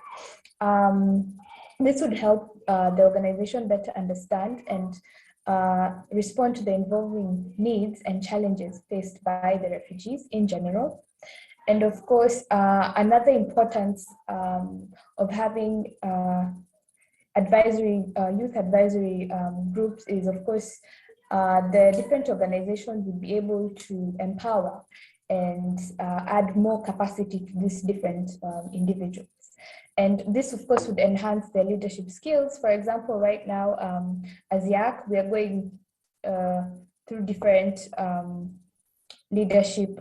This would help the organization better understand and respond to the evolving needs and challenges faced by the refugees in general. And of course, another importance of having youth advisory groups is, of course, the different organizations would be able to empower and add more capacity to these different individuals. And this, of course, would enhance their leadership skills. For example, right now, as YAC, we are going through different leadership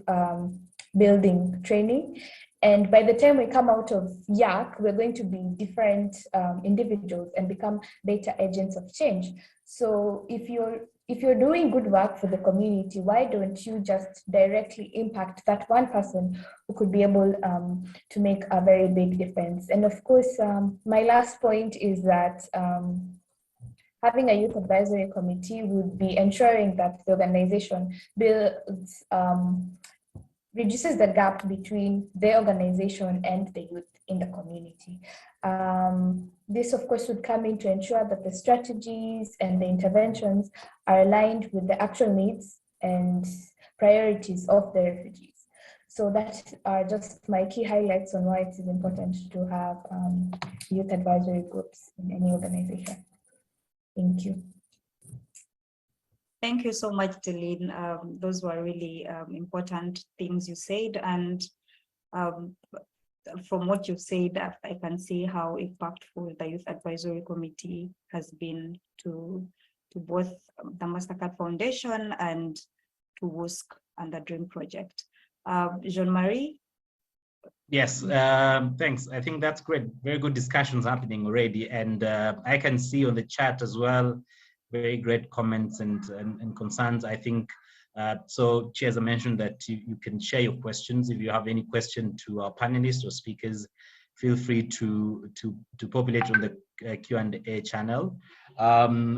building training. And by the time we come out of YAC, we're going to be different individuals and become better agents of change. So if you're doing good work for the community, why don't you just directly impact that one person who could be able to make a very big difference? And of course, my last point is that having a youth advisory committee would be ensuring that the organization builds reduces the gap between the organization and the youth in the community. This, of course, would come in to ensure that the strategies and the interventions are aligned with the actual needs and priorities of the refugees. So that are just my key highlights on why it is important to have youth advisory groups in any organization. Thank you. Thank you so much, Delene. Those were really important things you said. And from what you've said, I can see how impactful the Youth Advisory Committee has been to both the Mastercard Foundation and to WUSC and the DREAM project. Jean-Marie? Yes, thanks. I think that's great. Very good discussions happening already. And I can see on the chat as well, very great comments and concerns. I think, so Chair, as I mentioned, that you can share your questions. If you have any question to our panelists or speakers, feel free to populate on the Q&A channel.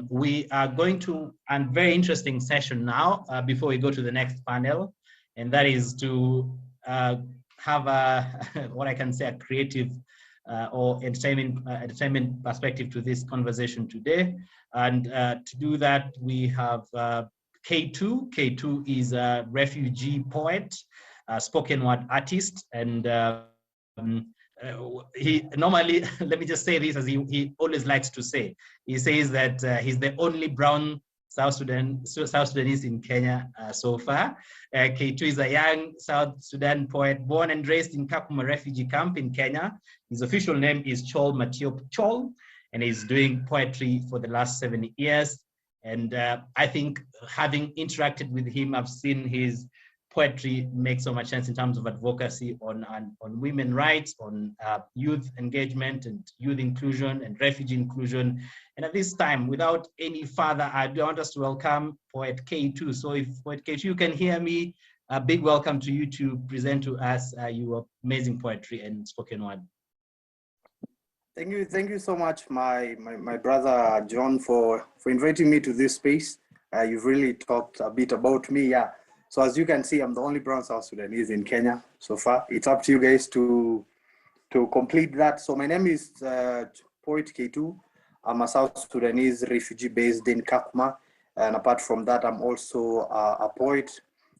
We are going to a very interesting session now before we go to the next panel, and that is to have what I can say a creative or entertainment perspective to this conversation today. And to do that, we have K2. K2 is a refugee poet, a spoken word artist, and he normally, let me just say this as he always likes to say, he says that he's the only brown South Sudanese in Kenya so far. K2 is a young South Sudan poet born and raised in Kakuma refugee camp in Kenya. His official name is Chol Matiop Chol, and he's doing poetry for the last 7 years. And I think having interacted with him, I've seen his poetry makes so much sense in terms of advocacy on women's rights, on youth engagement and youth inclusion and refugee inclusion. And at this time, without any further ado, I want us to welcome Poet K2. So if Poet K2, you can hear me, a big welcome to you to present to us your amazing poetry and spoken word. Thank you so much, my brother John, for inviting me to this space. You've really talked a bit about me, yeah. So as you can see, I'm the only brown South Sudanese in Kenya so far. It's up to you guys to complete that. So my name is Poet K2. I'm a South Sudanese refugee based in Kakuma. And apart from that, I'm also a poet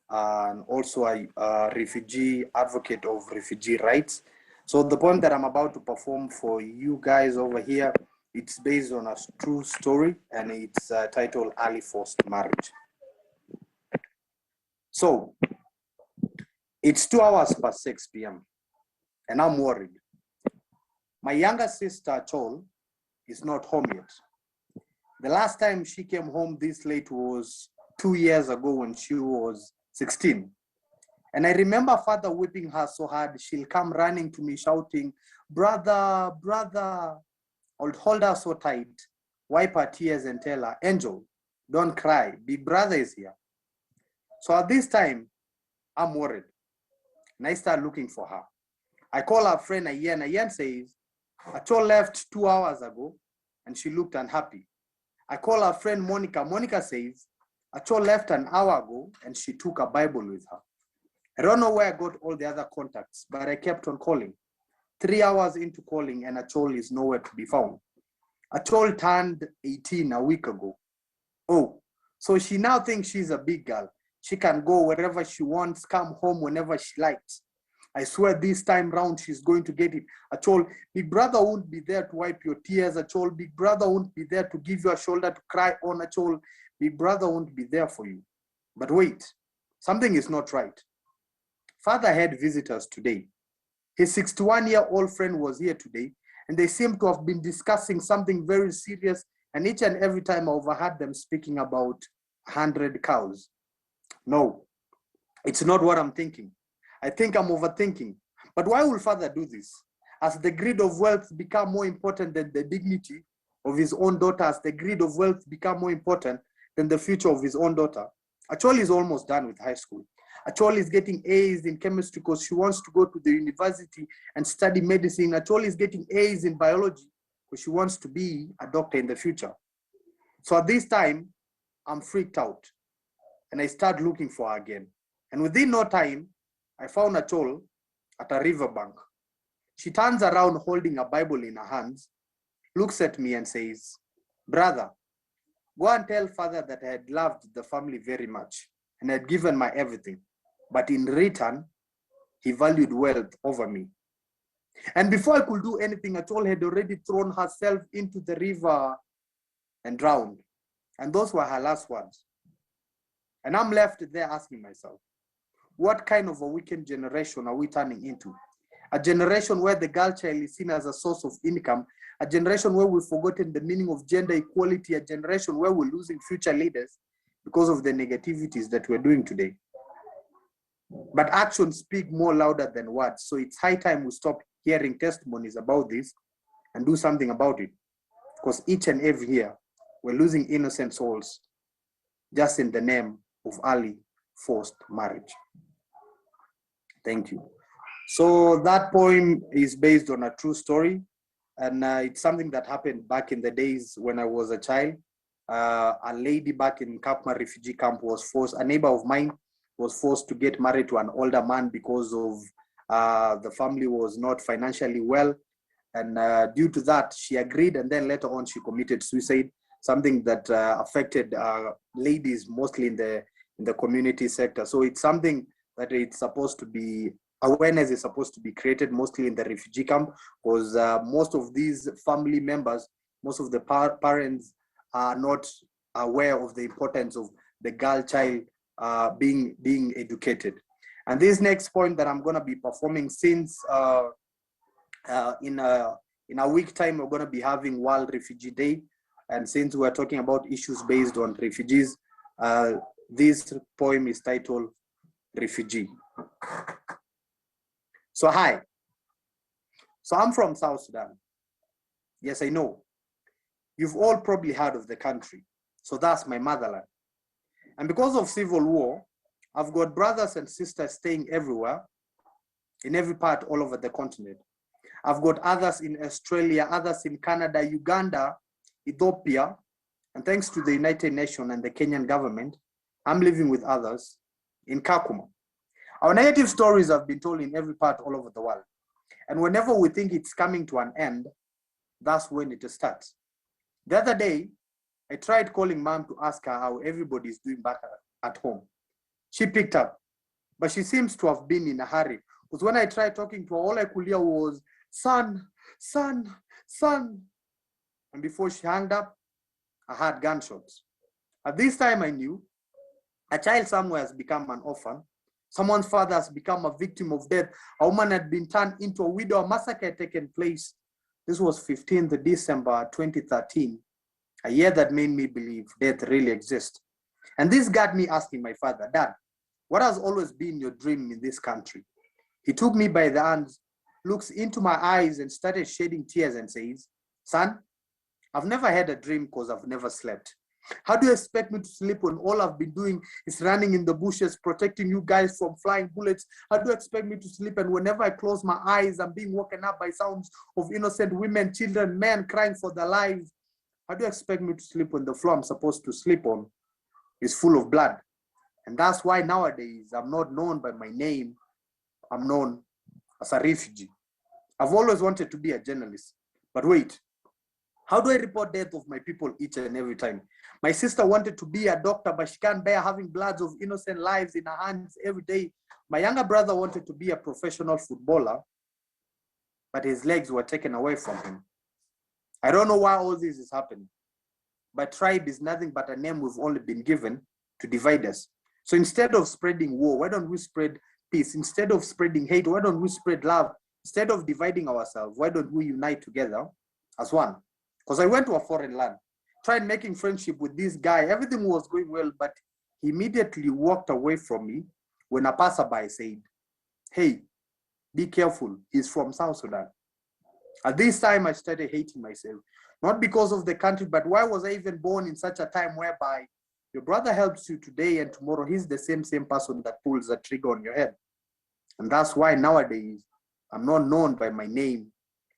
and also a refugee advocate of refugee rights. So the poem that I'm about to perform for you guys over here, it's based on a true story, and it's titled Early Forced Marriage. So it's 2 hours past 6 p.m. and I'm worried. My younger sister, Chol, is not home yet. The last time she came home this late was 2 years ago when she was 16. And I remember father whipping her so hard, she'll come running to me shouting, brother, brother. I'll hold her so tight, wipe her tears and tell her, Angel, don't cry, big brother is here. So at this time, I'm worried. And I start looking for her. I call her friend Ayen. Ayen says, Achol left 2 hours ago and she looked unhappy. I call her friend Monica. Monica says, Achol left an hour ago and she took a Bible with her. I don't know where I got all the other contacts, but I kept on calling. 3 hours into calling and Achol is nowhere to be found. Achol turned 18 a week ago. Oh, so she now thinks she's a big girl. She can go wherever she wants, come home whenever she likes. I swear this time round, she's going to get it. Achol, big brother won't be there to wipe your tears. Achol, big brother won't be there to give you a shoulder to cry on. Achol, big brother won't be there for you. But wait, something is not right. Father had visitors today. His 61-year-old friend was here today, and they seem to have been discussing something very serious, and each and every time I overheard them speaking about 100 cows. No, it's not what I'm thinking. I think I'm overthinking. But why will father do this? As the greed of wealth become more important than the dignity of his own daughter, as the greed of wealth become more important than the future of his own daughter. Acholi is almost done with high school. Acholi is getting A's in chemistry because she wants to go to the university and study medicine. Acholi is getting A's in biology because she wants to be a doctor in the future. So at this time, I'm freaked out and I start looking for her again. And within no time, I found Achol at a riverbank. She turns around holding a Bible in her hands, looks at me and says, brother, go and tell father that I had loved the family very much and had given my everything. But in return, he valued wealth over me. And before I could do anything, Achol had already thrown herself into the river and drowned. And those were her last words. And I'm left there asking myself, what kind of a wicked generation are we turning into? A generation where the girl child is seen as a source of income, a generation where we've forgotten the meaning of gender equality, a generation where we're losing future leaders because of the negativities that we're doing today. But actions speak more louder than words. So it's high time we stop hearing testimonies about this and do something about it. Because each and every year, we're losing innocent souls just in the name of early forced marriage. Thank you. So that poem is based on a true story. And it's something that happened back in the days when I was a child. A lady back in Kakuma refugee camp was forced, a neighbor of mine was forced to get married to an older man because of the family was not financially well. And due to that, she agreed, and then later on she committed suicide, something that affected ladies mostly in the community sector. So it's something that it's supposed to be awareness is supposed to be created mostly in the refugee camp, because most of these family members, most of the parents are not aware of the importance of the girl child being educated. And this next point that I'm going to be performing, since in a week time we're going to be having World Refugee Day, and since we're talking about issues based on refugees, this poem is titled Refugee. So hi, so I'm from South Sudan. Yes, I know. You've all probably heard of the country. So that's my motherland. And because of civil war, I've got brothers and sisters staying everywhere, in every part all over the continent. I've got others in Australia, others in Canada, Uganda, Ethiopia, and thanks to the United Nations and the Kenyan government, I'm living with others in Kakuma. Our negative stories have been told in every part all over the world. And whenever we think it's coming to an end, that's when it starts. The other day, I tried calling mom to ask her how everybody is doing back at home. She picked up, but she seems to have been in a hurry, because when I tried talking to her, all I could hear was, son, son, son. And before she hung up, I heard gunshots. At this time, I knew a child somewhere has become an orphan. Someone's father has become a victim of death. A woman had been turned into a widow. A massacre had taken place. This was 15th December 2013, a year that made me believe death really exists. And this got me asking my father, Dad, what has always been your dream in this country? He took me by the hands, looks into my eyes and started shedding tears and says, son, I've never had a dream because I've never slept. How do you expect me to sleep when all I've been doing is running in the bushes, protecting you guys from flying bullets? How do you expect me to sleep? And whenever I close my eyes, I'm being woken up by sounds of innocent women, children, men crying for their lives. How do you expect me to sleep when the floor I'm supposed to sleep on is full of blood? And that's why nowadays I'm not known by my name. I'm known as a refugee. I've always wanted to be a journalist, but wait. How do I report death of my people each and every time? My sister wanted to be a doctor, but she can't bear having bloods of innocent lives in her hands every day. My younger brother wanted to be a professional footballer, but his legs were taken away from him. I don't know why all this is happening, but tribe is nothing but a name we've only been given to divide us. So instead of spreading war, why don't we spread peace? Instead of spreading hate, why don't we spread love? Instead of dividing ourselves, why don't we unite together as one? Because I went to a foreign land, tried making friendship with this guy. Everything was going well, but he immediately walked away from me when a passerby said, hey, be careful, he's from South Sudan. At this time, I started hating myself, not because of the country, but why was I even born in such a time whereby your brother helps you today and tomorrow he's the same person that pulls the trigger on your head. And that's why nowadays, I'm not known by my name.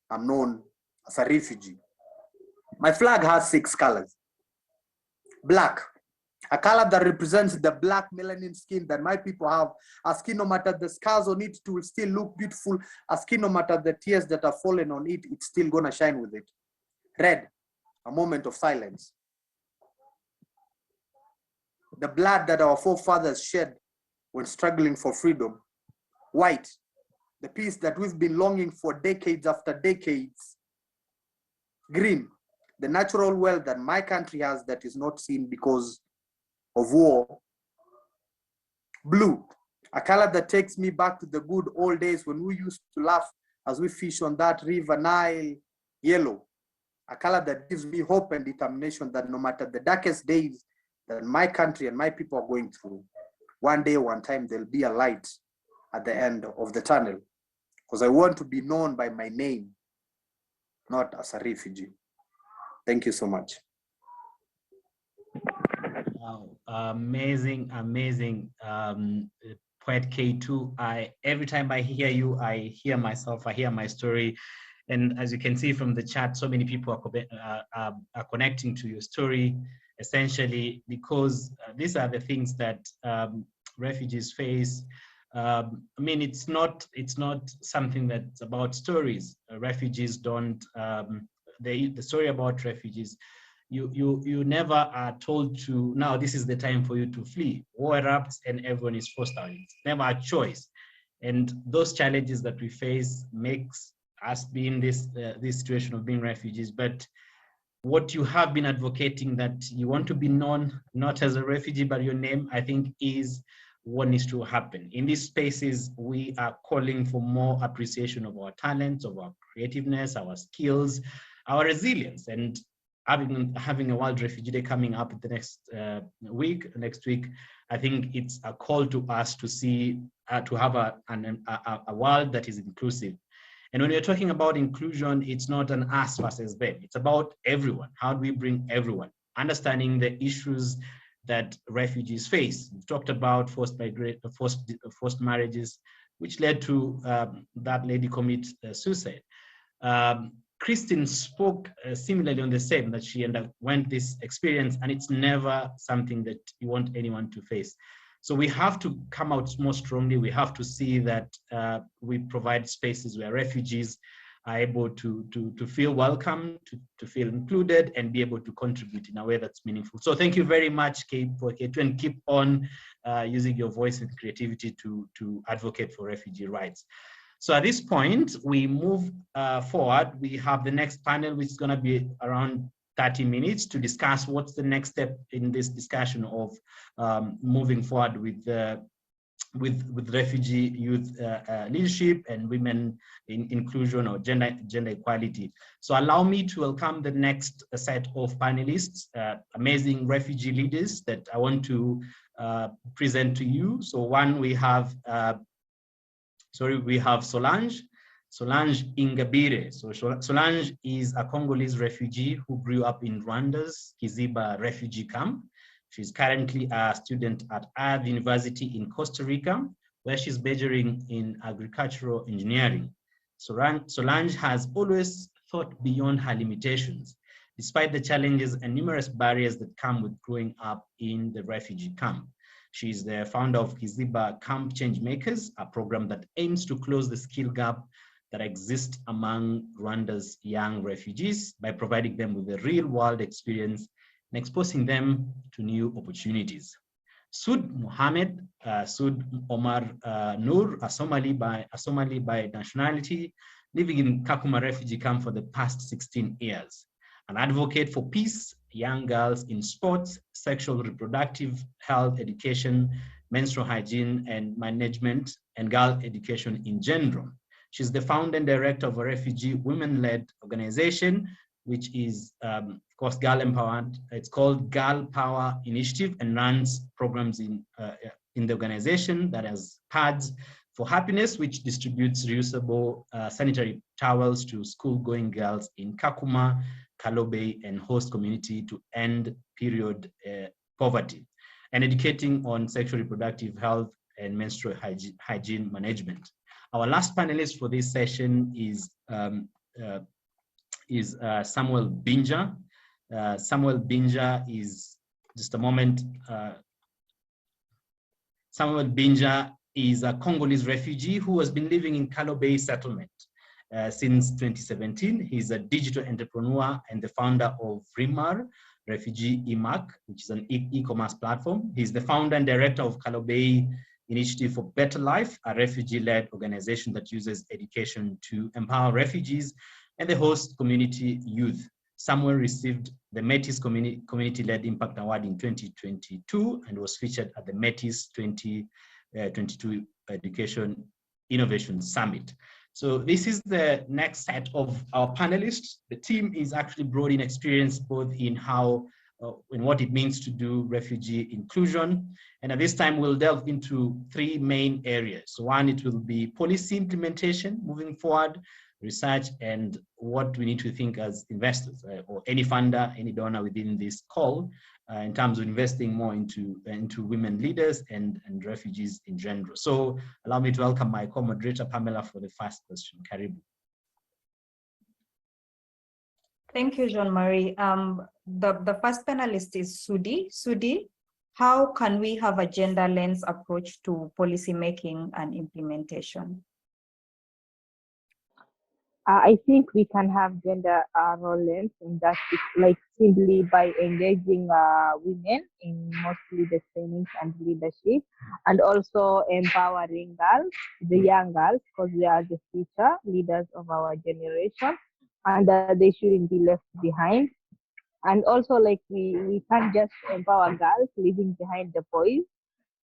I'm known as a refugee. My flag has 6 colors. Black, a color that represents the black melanin skin that my people have. A skin, no matter the scars on it, it will still look beautiful. A skin, no matter the tears that are fallen on it, it's still gonna shine with it. Red, a moment of silence. The blood that our forefathers shed when struggling for freedom. White, the peace that we've been longing for decades after decades. Green, the natural wealth that my country has that is not seen because of war. Blue, a color that takes me back to the good old days when we used to laugh as we fish on that river Nile. Yellow, a color that gives me hope and determination that no matter the darkest days that my country and my people are going through, one day, one time, there'll be a light at the end of the tunnel. Because I want to be known by my name, not as a refugee. Thank you so much. Wow, amazing, amazing. Poet K2, every time I hear you, I hear myself, I hear my story. And as you can see from the chat, so many people are connecting to your story, essentially, because these are the things that refugees face. I mean, it's not something that's about stories. Refugees don't, the story about refugees, you never are told to, now this is the time for you to flee. War erupts and everyone is forced out. It's never a choice. And those challenges that we face makes us be in this situation of being refugees. But what you have been advocating, that you want to be known not as a refugee but your name, I think is what needs to happen. In these spaces, we are calling for more appreciation of our talents, of our creativeness, our skills, our resilience. And having a World Refugee Day coming up the next week, I think it's a call to us to see, to have a world that is inclusive. And when we're talking about inclusion, it's not an us versus them. It's about everyone. How do we bring everyone? Understanding the issues that refugees face. We talked about forced marriages, which led to that lady commit suicide. Christine spoke similarly on the same, that she underwent this experience, and it's never something that you want anyone to face. So we have to come out more strongly. We have to see that we provide spaces where refugees are able to feel welcome, to feel included, and be able to contribute in a way that's meaningful. So thank you very much, K2, and keep on using your voice and creativity to advocate for refugee rights. So at this point, we move forward. We have the next panel, which is going to be around 30 minutes to discuss what's the next step in this discussion of moving forward with refugee youth leadership and women in inclusion or gender equality. So allow me to welcome the next set of panelists, amazing refugee leaders that I want to present to you. So one, we have Solange Ingabire. So Solange is a Congolese refugee who grew up in Rwanda's Kiziba refugee camp. She's currently a student at Ave University in Costa Rica, where she's majoring in agricultural engineering. Solange has always thought beyond her limitations, despite the challenges and numerous barriers that come with growing up in the refugee camp. She's the founder of Kiziba Camp Changemakers, a program that aims to close the skill gap that exists among Rwanda's young refugees by providing them with a real-world experience and exposing them to new opportunities. Sud Mohammed, Sud Omar Noor, a Somali by nationality, living in Kakuma refugee camp for the past 16 years. An advocate for peace, young girls in sports, sexual reproductive health education, menstrual hygiene and management, and girl education in general. She's the founder and director of a refugee women-led organization, which is, of course, Girl Empowered. It's called Girl Power Initiative, and runs programs in the organization that has Pads for Happiness, which distributes reusable sanitary towels to school-going girls in Kakuma, Kalobe, and host community to end period poverty, and educating on sexual reproductive health and menstrual hygiene management. Our last panelist for this session is Samuel Binja. Samuel Binja is, just a moment, Samuel Binja is a Congolese refugee who has been living in Kalobe settlement since 2017. He's a digital entrepreneur and the founder of Rimar, Refugee-e.s, which is an e-commerce platform. He's the founder and director of Kalobe Initiative for Better Life, a refugee-led organization that uses education to empower refugees and the host community youth. Samuel received the Métis Community-Led Impact Award in 2022 and was featured at the Métis 2022 Education Innovation Summit. So this is the next set of our panelists. The team is actually broad in experience, both in how in what it means to do refugee inclusion. And at this time, we'll delve into three main areas. So one, it will be policy implementation moving forward, research, and what we need to think as investors or any funder, any donor within this call in terms of investing more into women leaders and refugees in general. So allow me to welcome my co-moderator, Pamela, for the first question. Karibu. Thank you, Jean-Marie. The first panelist is Sudi. Sudi, how can we have a gender lens approach to policy making and implementation? I think we can have gender roles in that, like simply by engaging women in mostly the trainings and leadership, and also empowering girls, the young girls, because they are the future leaders of our generation, and they shouldn't be left behind. And also, like we can't just empower girls leaving behind the boys.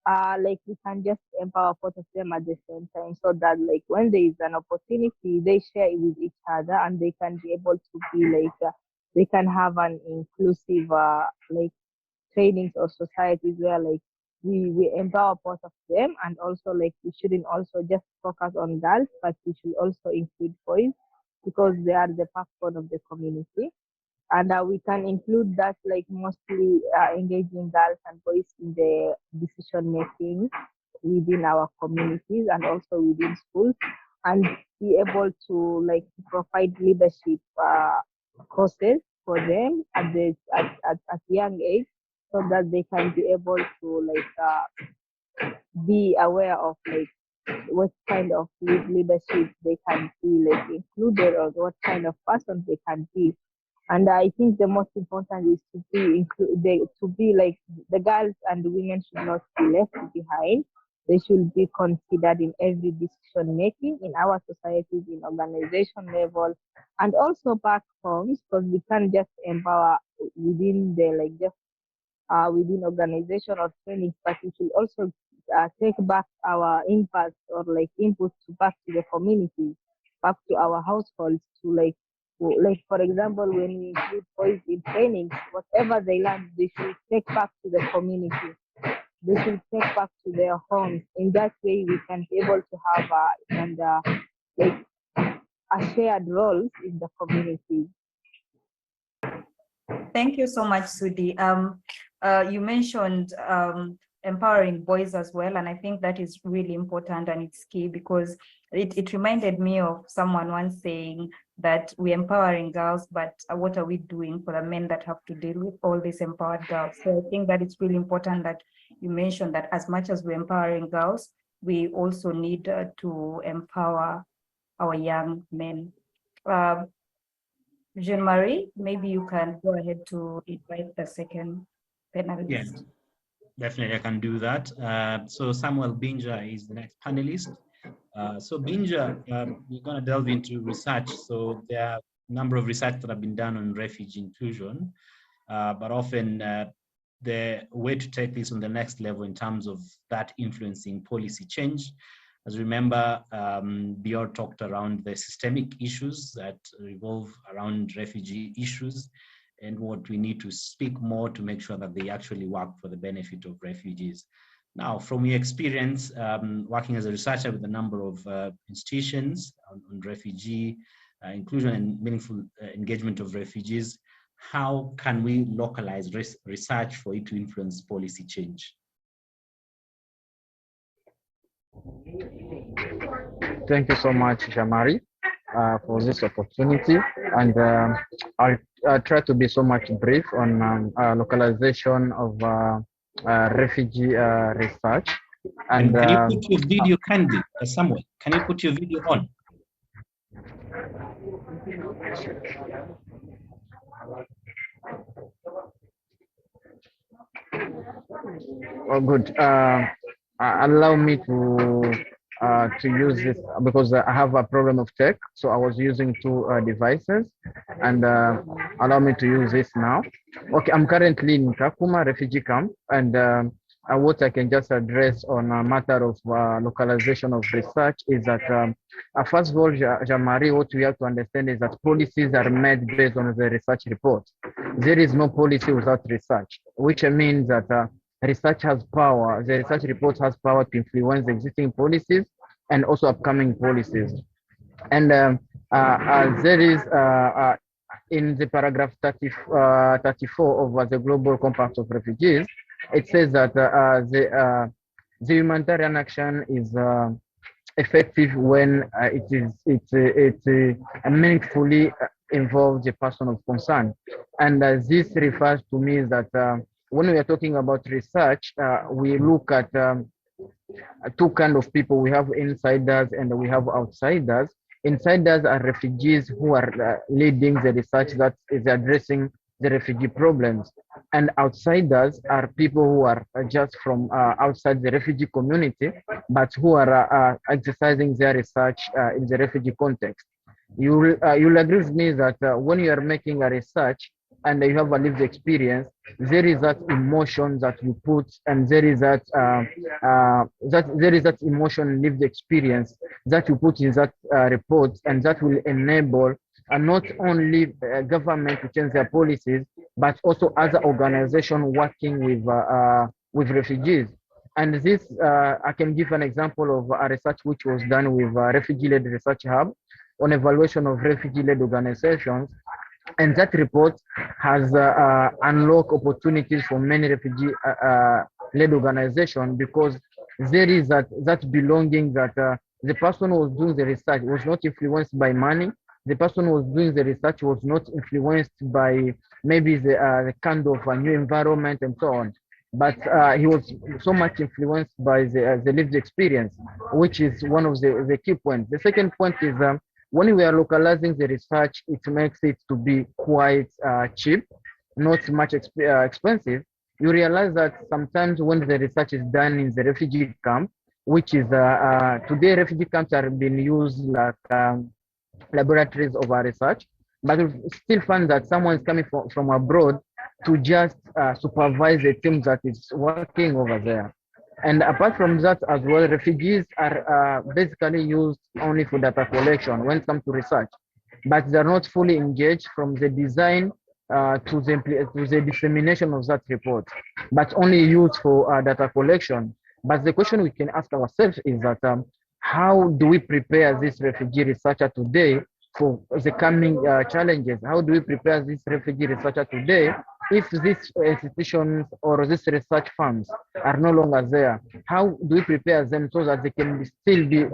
Like we can just empower both of them at the same time, so that like when there is an opportunity, they share it with each other, and they can be able to be like they can have an inclusive like trainings or societies where like we empower both of them. And also like we shouldn't also just focus on girls, but we should also include boys, because they are the backbone of the community. And we can include that like mostly engaging girls and boys in the decision making within our communities and also within schools, and be able to like provide leadership courses for them at young age, so that they can be able to like be aware of like what kind of leadership they can be like included, or what kind of person they can be. And I think the most important is to be like the girls and the women should not be left behind. They should be considered in every decision making in our societies, in organization level, and also back home, because we can't just empower within the like just within organization or trainings, but we should also take back our impact or like input back to the community, back to our households, to like for example, when we include boys in trainings, whatever they learn, they should take back to the community. They should take back to their homes. In that way, we can be able to have like a shared roles in the community. Thank you so much, Sudi. You mentioned empowering boys as well, and I think that is really important and it's key, because it reminded me of someone once saying that we're empowering girls, but what are we doing for the men that have to deal with all these empowered girls? So I think that it's really important that you mentioned that as much as we're empowering girls, we also need to empower our young men. Jean-Marie, maybe you can go ahead to invite the second panelist. Yes, definitely I can do that. So Samuel Binja is the next panelist. So Binja, we're going to delve into research. So there are a number of research that have been done on refugee inclusion, but often the way to take this on the next level in terms of that influencing policy change. As remember, Bior talked around the systemic issues that revolve around refugee issues, and what we need to speak more to make sure that they actually work for the benefit of refugees. Now, from your experience working as a researcher with a number of institutions on refugee inclusion and meaningful engagement of refugees, how can we localize research for it to influence policy change? Thank you so much, Jean-Marie, for this opportunity. And I'll try to be so much brief on localization of refugee research. And can you put your video kindly, Samuel? Can you put your video on? Oh, good. Allow me to use this because I have a problem of tech. So I was using two devices, and allow me to use this now. Okay, I'm currently in Kakuma refugee camp, and what I can just address on a matter of localization of research is that first of all, Jean-Marie, what we have to understand is that policies are made based on the research report. There is no policy without research, which means that research has power. The research report has power to influence existing policies and also upcoming policies. And there is in the paragraph 34 of the Global Compact of Refugees, it says that the humanitarian action is effective when it meaningfully involves the person of concern. And this refers to me that when we are talking about research, we look at two kinds of people. We have insiders and we have outsiders. Insiders are refugees who are leading the research that is addressing the refugee problems. And outsiders are people who are just from outside the refugee community, but who are exercising their research in the refugee context. You'll agree with me that when you are making a research and you have a lived experience, there is that emotion that you put, and there is that emotion, lived experience that you put in that report, and that will enable not only government to change their policies, but also other organizations working with refugees. And this, I can give an example of a research which was done with Refugee-led Research Hub on evaluation of refugee-led organizations. And that report has unlocked opportunities for many refugee-led organizations, because there is that belonging that the person who was doing the research was not influenced by money. The person who was doing the research was not influenced by maybe the kind of a new environment and so on. But he was so much influenced by the lived experience, which is one of the key points. The second point is when we are localizing the research, it makes it to be quite cheap, not much expensive. You realize that sometimes when the research is done in the refugee camp, which is today refugee camps are being used like laboratories of our research, but we still find that someone is coming from abroad to just supervise the team that is working over there. And apart from that as well, refugees are basically used only for data collection when it comes to research, but they're not fully engaged from the design to the dissemination of that report, but only used for data collection. But the question we can ask ourselves is that how do we prepare this refugee researcher today for the coming challenges? How do we prepare this refugee researcher today if these institutions or these research firms are no longer there? How do we prepare them so that they can still be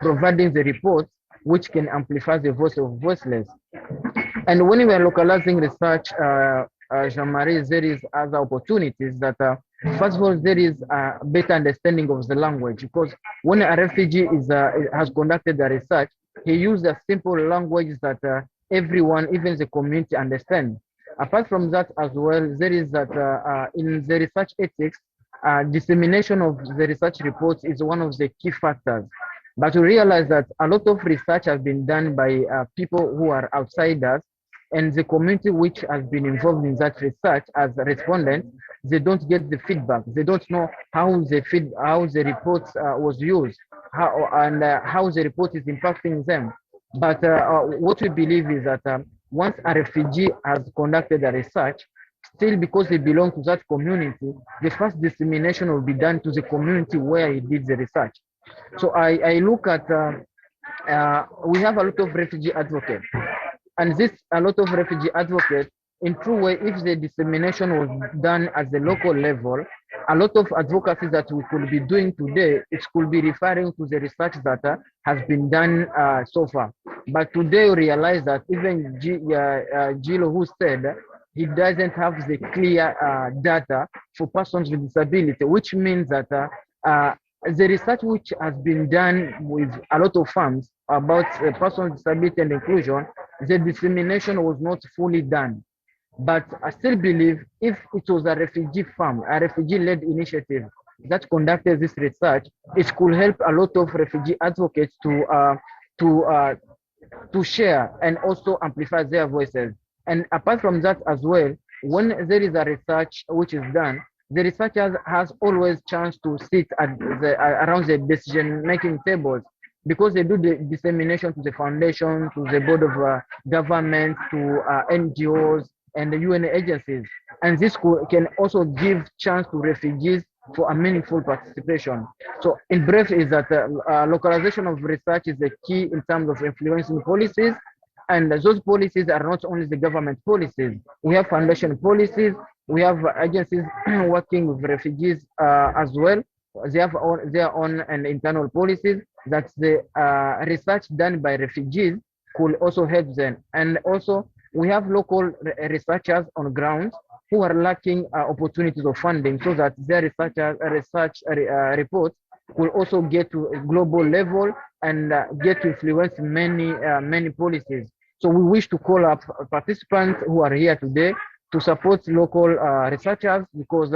providing the reports which can amplify the voice of voiceless? And when we are localizing research, Jean-Marie, there is other opportunities that, first of all, there is a better understanding of the language, because when a refugee has conducted the research, he used a simple language that everyone, even the community, understands. Apart from that as well, there is that in the research ethics, dissemination of the research reports is one of the key factors. But we realize that a lot of research has been done by people who are outsiders, and the community which has been involved in that research as respondents, they don't get the feedback. They don't know how the report was used, how the report is impacting them. But what we believe is that once a refugee has conducted a research, still because they belong to that community, the first dissemination will be done to the community where he did the research. So I look at, we have a lot of refugee advocates, and a lot of refugee advocates, in true way, if the dissemination was done at the local level, a lot of advocacy that we could be doing today, it could be referring to the research that has been done so far. But today we realize that even Gilo, who said he doesn't have the clear data for persons with disability, which means that the research which has been done with a lot of firms about personal disability and inclusion, the dissemination was not fully done. But I still believe if it was a refugee firm, a refugee-led initiative that conducted this research, it could help a lot of refugee advocates to share and also amplify their voices. And apart from that as well, when there is a research which is done, the researcher has always chance to sit at around the decision-making tables, because they do the dissemination to the foundation, to the board of government, to NGOs and the UN agencies. And this can also give chance to refugees for a meaningful participation. So in brief is that localization of research is the key in terms of influencing policies. And those policies are not only the government policies. We have foundation policies, we have agencies working with refugees as well. They have their own and internal policies that the research done by refugees could also help them. And also we have local researchers on ground who are lacking opportunities of funding, so that their research reports will also get to a global level and get to influence many policies. So we wish to call up participants who are here today to support local researchers, because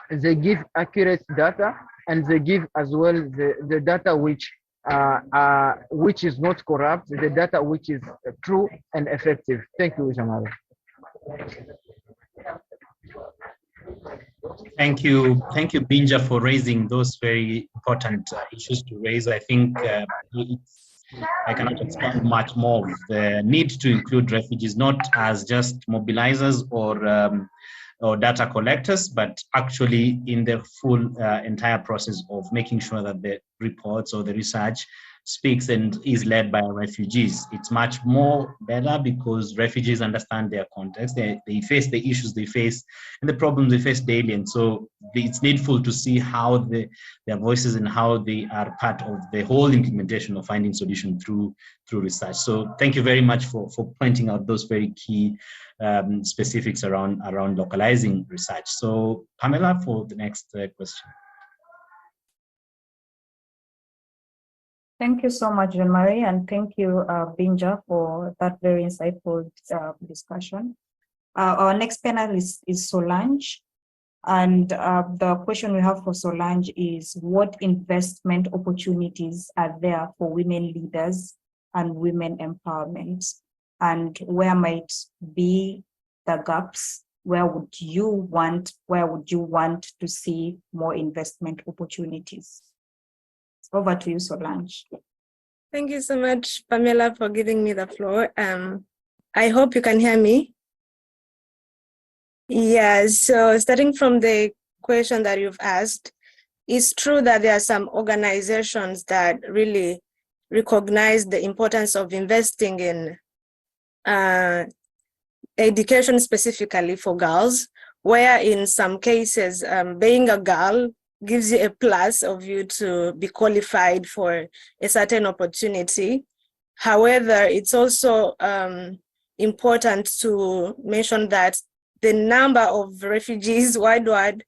they give accurate data, and they give as well the data which is not corrupt, the data which is true and effective. Thank you, Jamal. Thank you, Binja, for raising those very important issues to raise. I think I cannot expand much more of the need to include refugees, not as just mobilizers or data collectors, but actually in the full entire process of making sure that the reports or the research speaks and is led by refugees. It's much more better because refugees understand their context. They face the issues they face and the problems they face daily. And so it's needful to see how their voices and how they are part of the whole implementation of finding solution through research. So thank you very much for pointing out those very key specifics around localizing research. So Pamela, for the next question. Thank you so much, Jean-Marie, and thank you, Binja, for that very insightful discussion. Our next panelist is Solange, and the question we have for Solange is, what investment opportunities are there for women leaders and women empowerment, and where might be the gaps? Where would you want to see more investment opportunities? Over to you, Solange. Thank you so much, Pamela, for giving me the floor. I hope you can hear me. Yeah, so starting from the question that you've asked, it's true that there are some organizations that really recognize the importance of investing in education specifically for girls, where in some cases, being a girl gives you a plus of you to be qualified for a certain opportunity. However, it's also important to mention that the number of refugees worldwide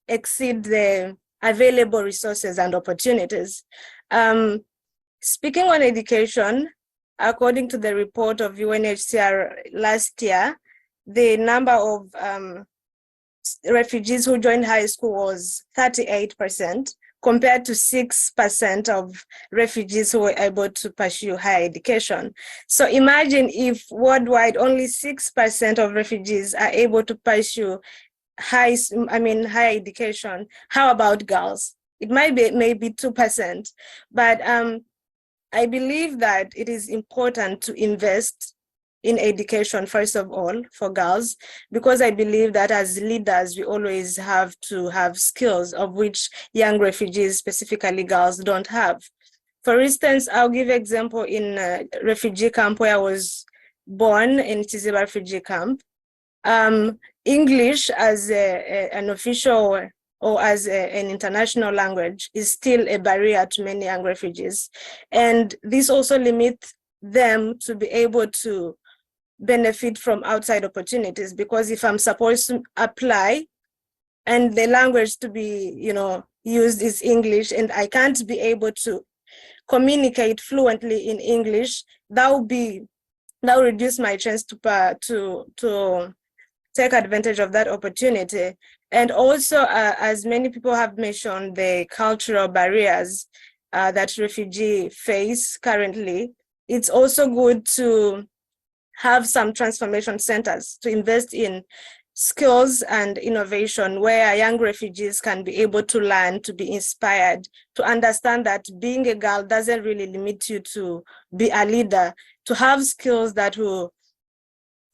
exceed the available resources and opportunities. Speaking on education, according to the report of UNHCR last year, the number of refugees who joined high school was 38%, compared to 6% of refugees who were able to pursue higher education. So imagine if worldwide only 6% of refugees are able to pursue higher education. How about girls? It might be maybe 2%, but I believe that it is important to invest in education, first of all, for girls, because I believe that as leaders, we always have to have skills of which young refugees, specifically girls, don't have. For instance, I'll give an example in a refugee camp where I was born, in Chiziba refugee camp. English as an official or as an international language is still a barrier to many young refugees. And this also limits them to be able to benefit from outside opportunities, because if I'm supposed to apply and the language to be, used is English, and I can't be able to communicate fluently in English, that will reduce my chance to take advantage of that opportunity. And also, as many people have mentioned, the cultural barriers that refugees face currently, it's also good to have some transformation centers to invest in skills and innovation, where young refugees can be able to learn, to be inspired, to understand that being a girl doesn't really limit you to be a leader, to have skills that will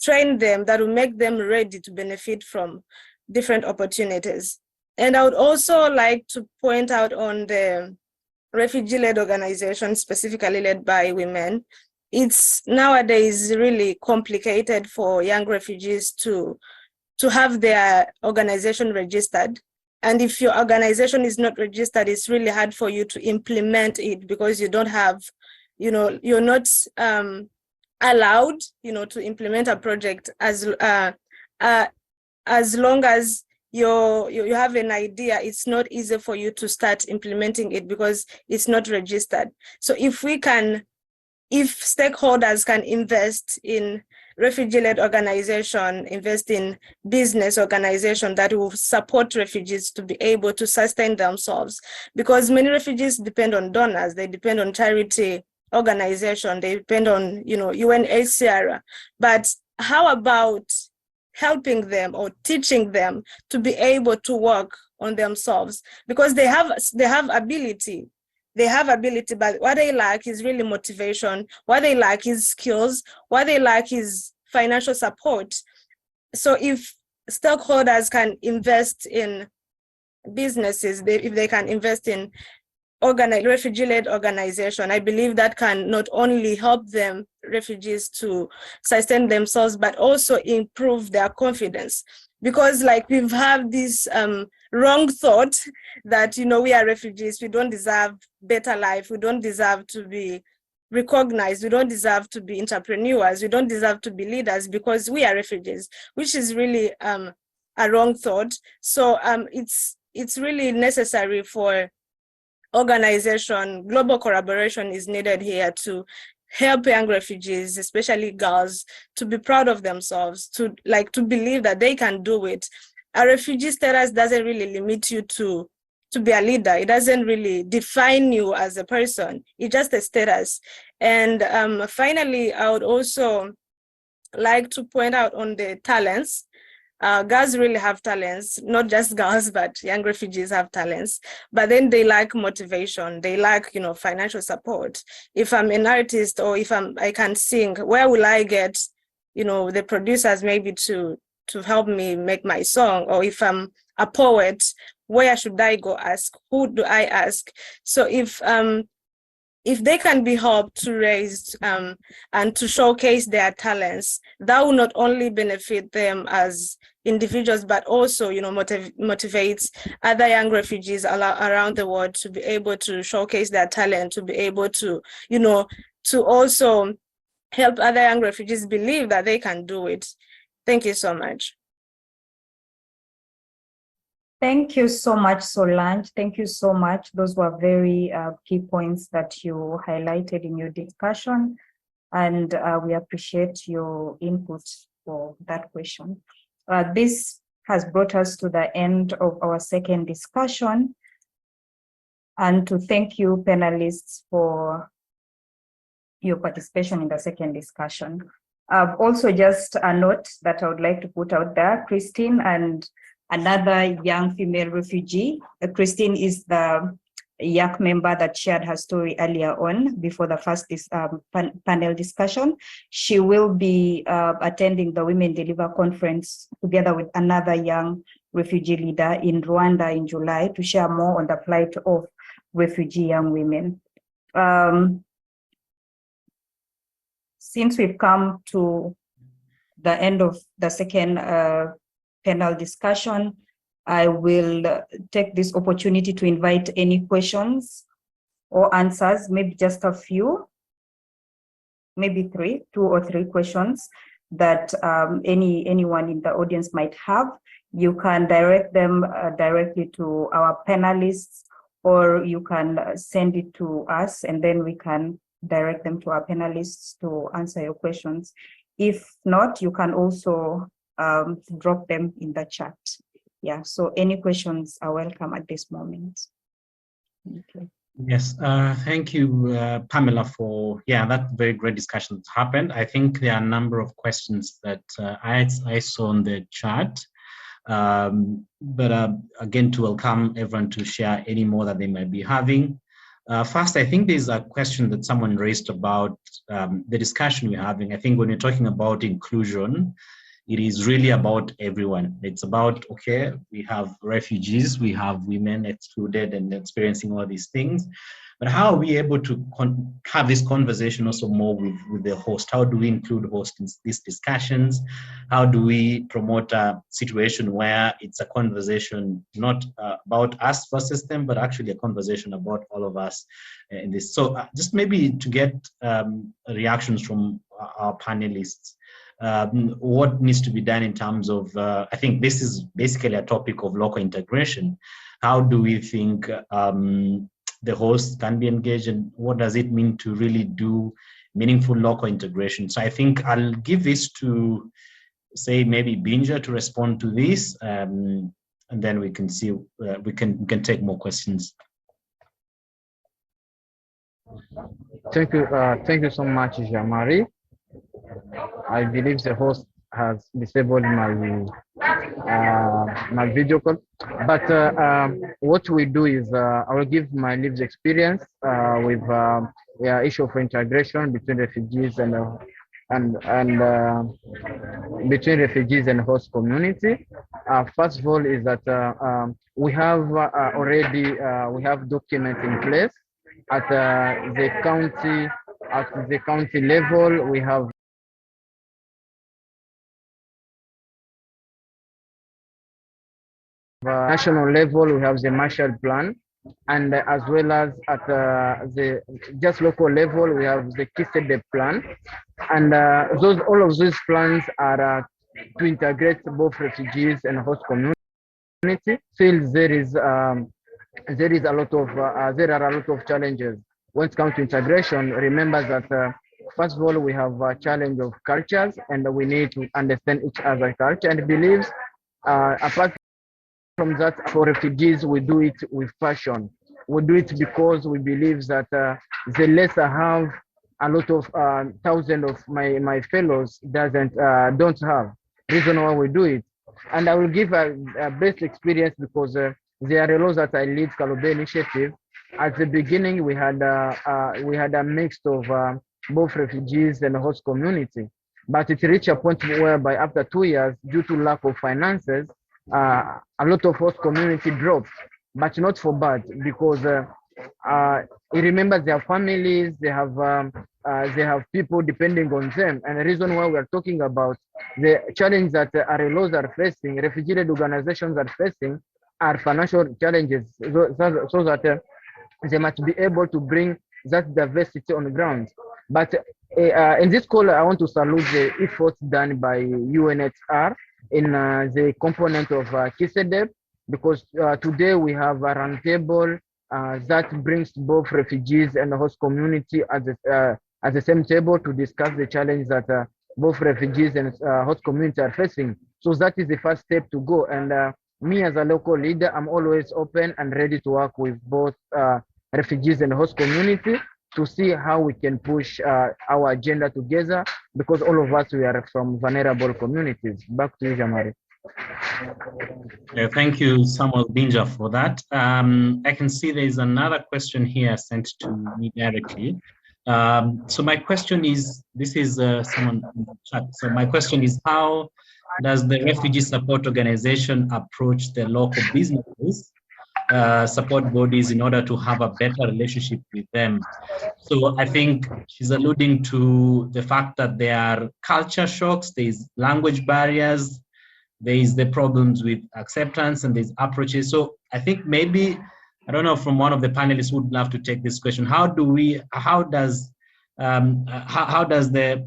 train them, that will make them ready to benefit from different opportunities. And I would also like to point out on the refugee-led organizations, specifically led by women. It's nowadays really complicated for young refugees to have their organization registered. And if your organization is not registered, it's really hard for you to implement it, because you don't have, you're not allowed, to implement a project as long as you have an idea, it's not easy for you to start implementing it because it's not registered. So if stakeholders can invest in refugee-led organization, invest in business organization that will support refugees to be able to sustain themselves, because many refugees depend on donors, they depend on charity organization, they depend on UNHCR. But how about helping them or teaching them to be able to work on themselves? Because they have ability. They have ability, but what they lack is really motivation. What they lack is skills. What they lack is financial support. So if stakeholders can invest in businesses, if they can invest in refugee-led organization, I believe that can not only help them, refugees, to sustain themselves, but also improve their confidence. Because like we've had this wrong thought that, we are refugees, we don't deserve better life, we don't deserve to be recognized, we don't deserve to be entrepreneurs, we don't deserve to be leaders because we are refugees, which is really a wrong thought. So it's really necessary for organization, global collaboration is needed here to help young refugees, especially girls, to be proud of themselves, to believe that they can do it. A refugee status doesn't really limit you to be a leader. It doesn't really define you as a person. It's just a status. And finally, I would also like to point out on the talents. Girls really have talents, not just girls, but young refugees have talents, but then they lack motivation. They lack, financial support. If I'm an artist or if I can sing, where will I get, the producers maybe to help me make my song? Or if I'm a poet, where should I go ask? Who do I ask? So if they can be helped to raise and to showcase their talents, that will not only benefit them as individuals, but also, motivates other young refugees around the world to be able to showcase their talent, to be able to, to also help other young refugees believe that they can do it. Thank you so much. Thank you so much, Solange. Thank you so much. Those were very key points that you highlighted in your discussion, and we appreciate your input for that question. This has brought us to the end of our second discussion, and to thank you, panelists, for your participation in the second discussion. Also, just a note that I would like to put out there, Christine and another young female refugee. Christine is the YAC member that shared her story earlier on before the first panel discussion. She will be attending the Women Deliver conference together with another young refugee leader in Rwanda in July to share more on the plight of refugee young women. Since we've come to the end of the second panel discussion, I will take this opportunity to invite any questions or answers, maybe just a few, maybe two or three questions that anyone in the audience might have. You can direct them directly to our panelists, or you can send it to us and then we can direct them to our panelists to answer your questions. If not, you can also drop them in the chat. Yeah, so any questions are welcome at this moment. Okay. Yes, thank you, Pamela, for that very great discussion that happened. I think there are a number of questions that I saw on the chat, but again, to welcome everyone to share any more that they might be having. First, I think there's a question that someone raised about the discussion we're having. I think when you're talking about inclusion, it is really about everyone. It's about, okay, we have refugees, we have women excluded and experiencing all these things, but how are we able to have this conversation also more with the host? How do we include hosts in these discussions? How do we promote a situation where it's a conversation not about us versus them, but actually a conversation about all of us in this? So just maybe to get reactions from our panelists, what needs to be done in terms of, I think this is basically a topic of local integration. How do we think the host can be engaged, and what does it mean to really do meaningful local integration? So I think I'll give this to, say, maybe Binja to respond to this, and then we can see, we can take more questions. Thank you so much, Jean-Marie. I believe the host has disabled my my video call, but what we do is I will give my lived experience with issue of integration between refugees and between refugees and host community. First of all, is that we have already we have documents in place at the county level. We have national level. We have the Marshall Plan, and as well as at the just local level, we have the accéder plan, and all of those plans are to integrate both refugees and host community. Still, there are a lot of challenges when it comes to integration. Remember that first of all, we have a challenge of cultures, and we need to understand each other's culture and beliefs. Apart from that, for refugees, we do it with passion. We do it because we believe that the less I have, a lot of thousands of my fellows don't have. Reason why we do it, and I will give a best experience because there are laws that I lead Kalobe initiative. At the beginning, we had a mix of both refugees and host community, but it reached a point whereby after 2 years, due to lack of finances, a lot of host community dropped, but not for bad, because you remember their families, they have people depending on them. And the reason why we are talking about the challenge that RLOs are facing, refugee-led organizations are facing, are financial challenges, so that they must be able to bring that diversity on the ground. But in this call, I want to salute the efforts done by UNHCR in the component of accéder, because today we have a roundtable that brings both refugees and the host community at the same table to discuss the challenge that both refugees and host community are facing. So that is the first step to go. And me as a local leader, I'm always open and ready to work with both refugees and host community to see how we can push our agenda together, because all of us, we are from vulnerable communities. Back to you, Jean-Marie. Yeah, thank you, Samuel Binja, for that. I can see there is another question here sent to me directly. So my question is, this is someone in the chat. So my question is, how does the refugee support organization approach the local businesses, support bodies, in order to have a better relationship with them? So I think she's alluding to the fact that there are culture shocks, there's language barriers, there is the problems with acceptance, and there's approaches. So I think maybe, I don't know, from one of the panelists would love to take this question. How does the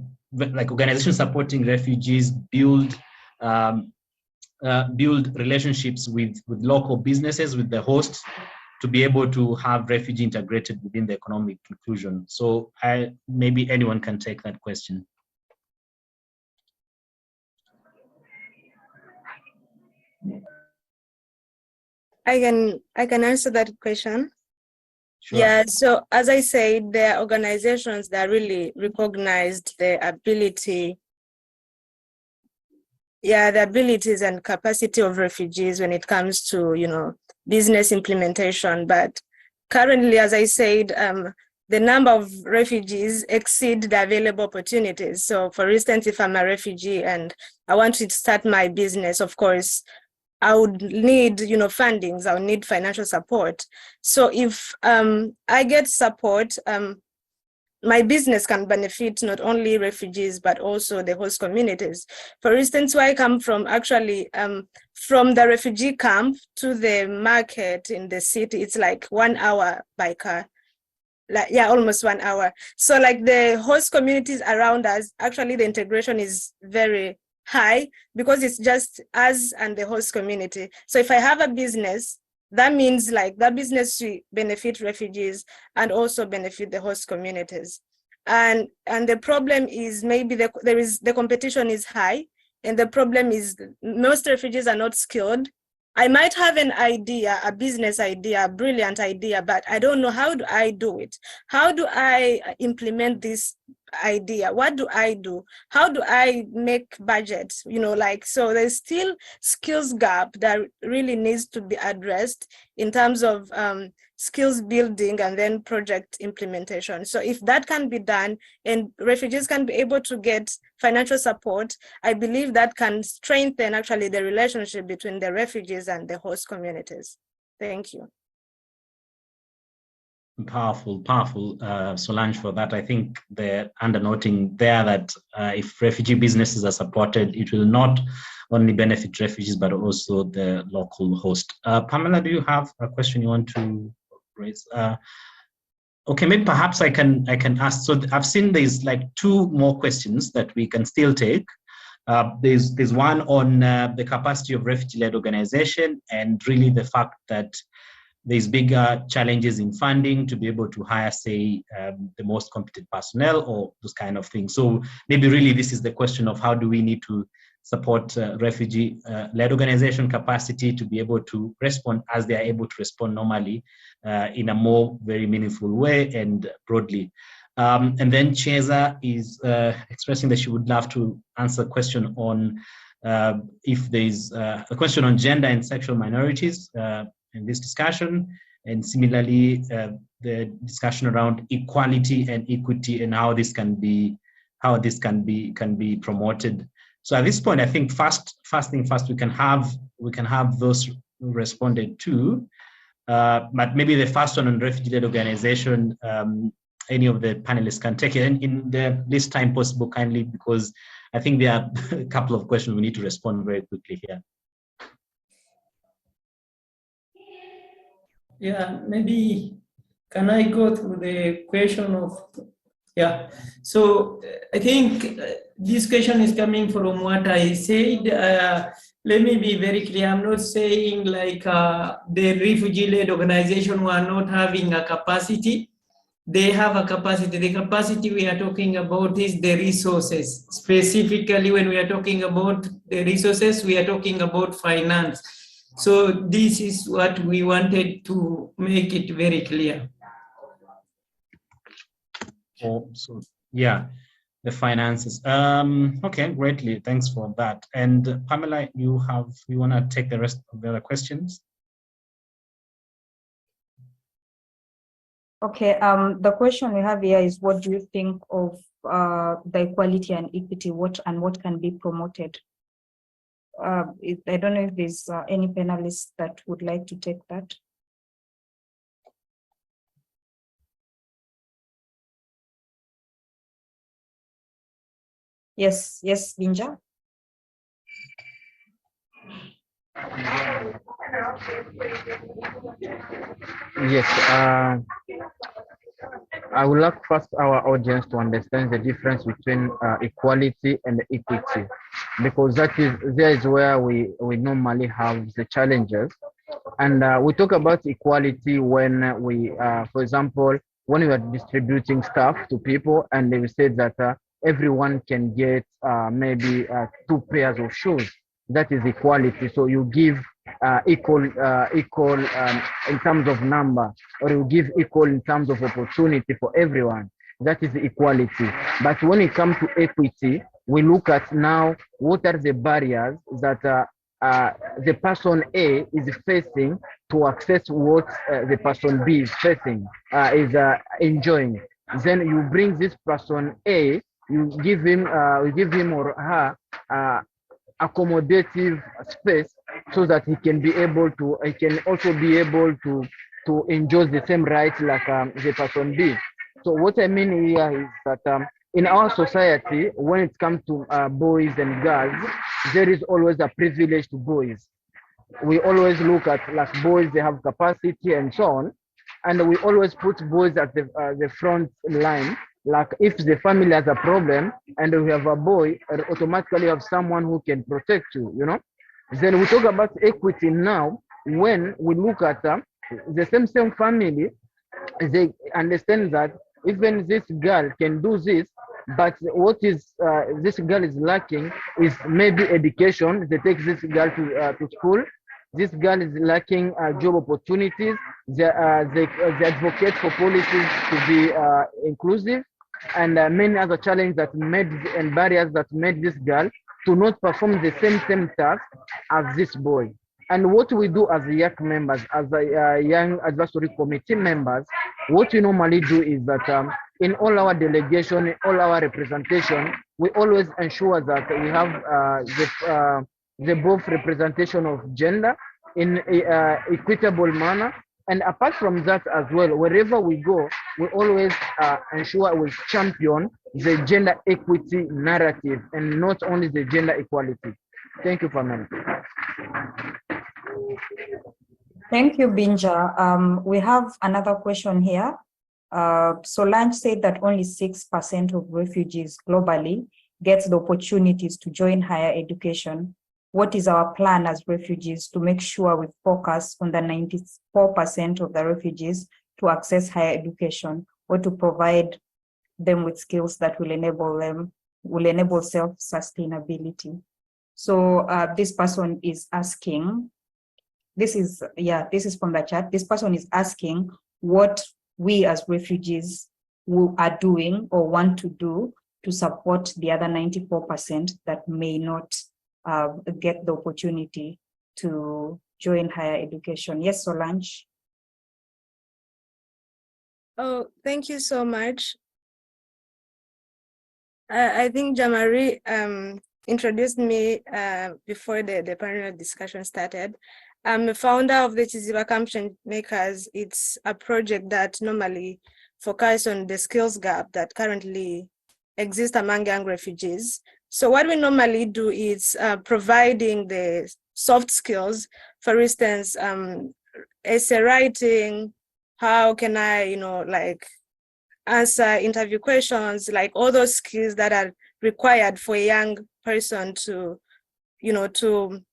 organization supporting refugees build relationships with local businesses, with the hosts, to be able to have refugee integrated within the economic inclusion? So maybe anyone can take that question. I can answer that question. Sure. Yeah, so as I said, there are organizations that really recognized the abilities and capacity of refugees when it comes to, business implementation. But currently, as I said, the number of refugees exceed the available opportunities. So for instance, if I'm a refugee and I want to start my business, of course, I would need, fundings, I would need financial support. So if I get support, my business can benefit not only refugees, but also the host communities. For instance, where I come from, actually, from the refugee camp to the market in the city, it's like 1 hour by car. like, yeah, almost 1 hour. So like the host communities around us, actually the integration is very high because it's just us and the host community. So if I have a business, that means like that business will benefit refugees and also benefit the host communities. And the problem is maybe the competition is high, and the problem is most refugees are not skilled. I might have an idea, a business idea, a brilliant idea, but I don't know how do I do it? How do I implement this idea? What do I do? How do I make budgets? You know, like, so there's still skills gap that really needs to be addressed in terms of skills building and then project implementation. So if that can be done and refugees can be able to get financial support, I believe that can strengthen actually the relationship between the refugees and the host communities. Thank you. Powerful, Solange, for that. I think the undernoting there that if refugee businesses are supported, it will not only benefit refugees, but also the local host. Pamela, do you have a question you want to raise? Okay, maybe perhaps I can ask. So I've seen there's like 2 more questions that we can still take. There's one on the capacity of refugee-led organization, and really the fact that there's bigger challenges in funding to be able to hire, say, the most competent personnel or those kind of things. So maybe really this is the question of how do we need to support refugee-led organization capacity to be able to respond as they are able to respond normally in a more very meaningful way and broadly. And then Cheza is expressing that she would love to answer a question on if there's a question on gender and sexual minorities in this discussion, and similarly the discussion around equality and equity and how this can be promoted. So at this point, I think first thing first, we can have those responded to, but maybe the first one on refugee-led organization, any of the panelists can take it in the least time possible, kindly, because I think there are a couple of questions we need to respond very quickly here. Yeah, maybe can I go through the question of, yeah. So I think this question is coming from what I said. Let me be very clear. I'm not saying like the refugee-led organization were not having a capacity. They have a capacity. The capacity we are talking about is the resources. Specifically, when we are talking about the resources, we are talking about finance. So this is what we wanted to make it very clear. Oh, so yeah, the finances. Okay, greatly. Thanks for that. And Pamela, you want to take the rest of the other questions? Okay, the question we have here is, what do you think of the equality and equity, what can be promoted? I don't know if there's any panelists that would like to take that. Yes, Binja. Yes, I would like first our audience to understand the difference between equality and equity, because there is where we normally have the challenges. And we talk about equality when we, for example, when we are distributing stuff to people, and they will say that everyone can get maybe 2 pairs of shoes. That is equality. So you give equal in terms of number, or you give equal in terms of opportunity for everyone. That is equality. But when it comes to equity, we look at now what are the barriers that the person A is facing to access what the person B is facing, is enjoying. Then you bring this person A, you give him or her accommodative space, so that he can also be able to enjoy the same rights like the person B. So what I mean here is that in our society, when it comes to boys and girls, there is always a privilege to boys. We always look at like boys, they have capacity and so on. and we always put boys at the front line. Like if the family has a problem and we have a boy, automatically have someone who can protect you, you know. Then we talk about equity now. When we look at the same family, they understand that even this girl can do this, but what is this girl is lacking is maybe education. They take this girl to school. This girl is lacking job opportunities. They advocate for policies to be inclusive, and many other challenges that made and barriers that made this girl to not perform the same task as this boy. And what we do as young members, as young advisory committee members, what we normally do is that in all our delegation, in all our representation, we always ensure that we have the both representation of gender in equitable manner. And apart from that as well, wherever we go, we always ensure we champion the gender equity narrative and not only the gender equality. Thank you, Pamela. Thank you, Binja. We have another question here. Solange said that only 6% of refugees globally get the opportunities to join higher education. What is our plan as refugees to make sure we focus on the 94% of the refugees to access higher education, or to provide them with skills that will enable self-sustainability? So this person is asking, this is from the chat. This person is asking what we as refugees who are doing or want to do to support the other 94% that may not get the opportunity to join higher education. Yes, Solange. Oh, thank you so much. I think Jamari introduced me before the panel discussion started. I'm a founder of the Chiziba Camp Makers. It's a project that normally focuses on the skills gap that currently exists among young refugees. So what we normally do is providing the soft skills, for instance, essay writing, how can I, like answer interview questions, like all those skills that are required for a young person to, to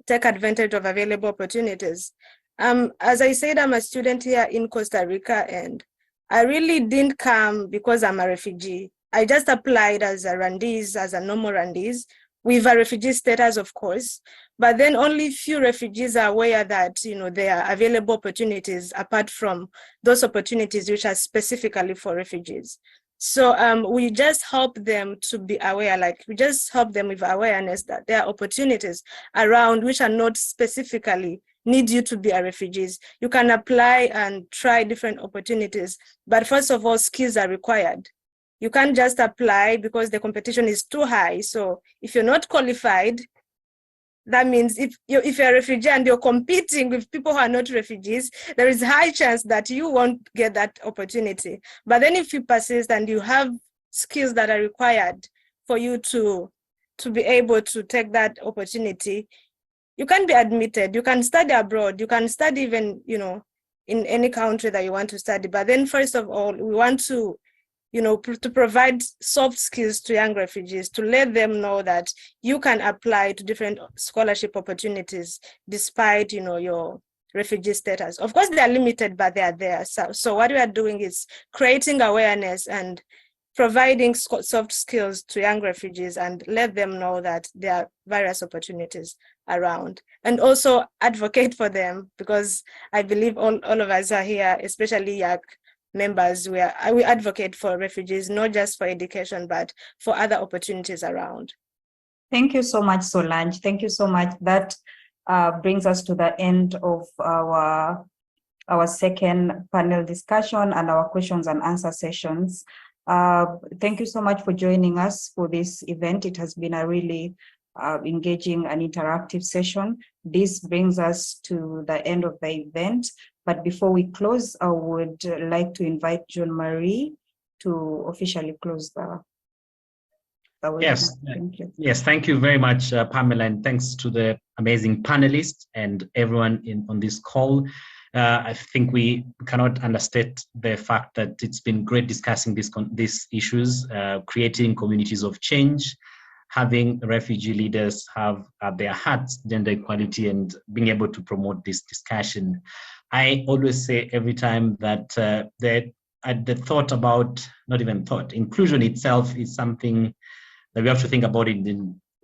take advantage of available opportunities. As I said, I'm a student here in Costa Rica, and I really didn't come because I'm a refugee. I just applied as a Rwandese, as a normal Rwandese, with a refugee status, of course. But then only few refugees are aware that, there are available opportunities apart from those opportunities which are specifically for refugees. So we just help them to be aware, like we just help them with awareness that there are opportunities around which are not specifically need you to be a refugee. You can apply and try different opportunities, but first of all, skills are required. You can't just apply because the competition is too high. So if you're not qualified, that means if you're a refugee and you're competing with people who are not refugees, there is a high chance that you won't get that opportunity. But then if you persist and you have skills that are required for you to be able to take that opportunity, you can be admitted. You can study abroad. You can study even, in any country that you want to study. But then first of all, we want to to provide soft skills to young refugees, to let them know that you can apply to different scholarship opportunities despite, your refugee status. Of course, they are limited, but they are there. So what we are doing is creating awareness and providing soft skills to young refugees and let them know that there are various opportunities around, and also advocate for them, because I believe all of us are here, especially young members, we advocate for refugees, not just for education, but for other opportunities around. Thank you so much, Solange. Thank you so much. That brings us to the end of our second panel discussion and our questions and answer sessions. Thank you so much for joining us for this event. It has been a really engaging and interactive session. This brings us to the end of the event. But before we close, I would like to invite Jean-Marie to officially close the webinar. Yes, thank you. Yes, thank you very much, Pamela, and thanks to the amazing panelists and everyone on this call. I think we cannot understate the fact that it's been great discussing these issues, creating communities of change, having refugee leaders have at their hearts gender equality and being able to promote this discussion. I always say every time that the thought about, not even thought, inclusion itself is something that we have to think about it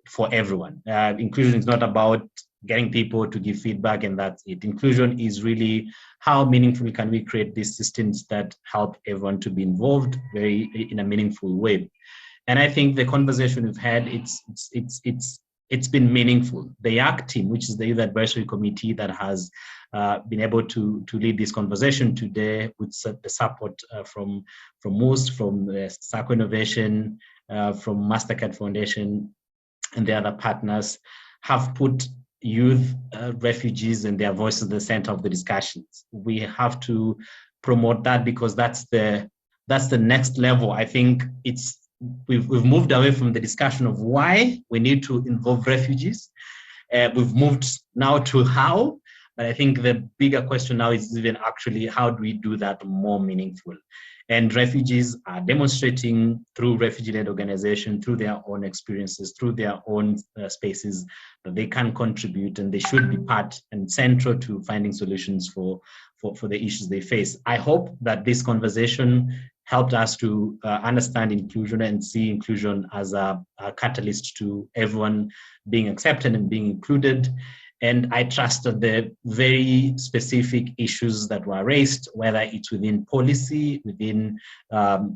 for everyone. Inclusion is not about getting people to give feedback and that's it. Inclusion is really how meaningful can we create these systems that help everyone to be involved in a meaningful way. And I think the conversation we've had, it's been meaningful. The YAC team, which is the Youth Advisory Committee that has been able to lead this conversation today with the support from MOST, from Sacco Innovation, from MasterCard Foundation, and the other partners, have put youth, refugees, and their voices at the center of the discussions. We have to promote that because that's the next level. I think we've moved away from the discussion of why we need to involve refugees. We've moved now to how, but I think the bigger question now is even actually how do we do that more meaningful? And refugees are demonstrating through refugee-led organization, through their own experiences, through their own spaces, that they can contribute and they should be part and central to finding solutions for the issues they face. I hope that this conversation helped us to understand inclusion and see inclusion as a catalyst to everyone being accepted and being included. And I trust that the very specific issues that were raised, whether it's within policy, within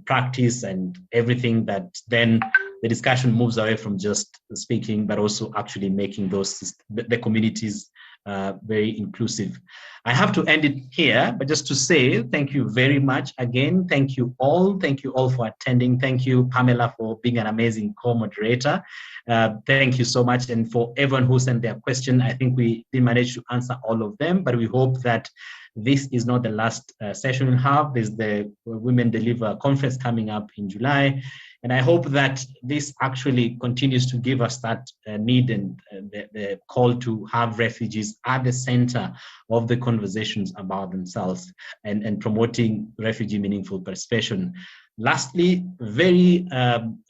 practice and everything, that then the discussion moves away from just speaking, but also actually making the communities very inclusive. I have to end it here, but just to say thank you very much again. Thank you all. Thank you all for attending. Thank you, Pamela, for being an amazing co-moderator. Thank you so much. And for everyone who sent their question, I think we didn't manage to answer all of them, but we hope that this is not the last session we'll have. There's the Women Deliver conference coming up in July. And I hope that this actually continues to give us that need and the call to have refugees at the center of the conversations about themselves and promoting refugee meaningful participation. Lastly, very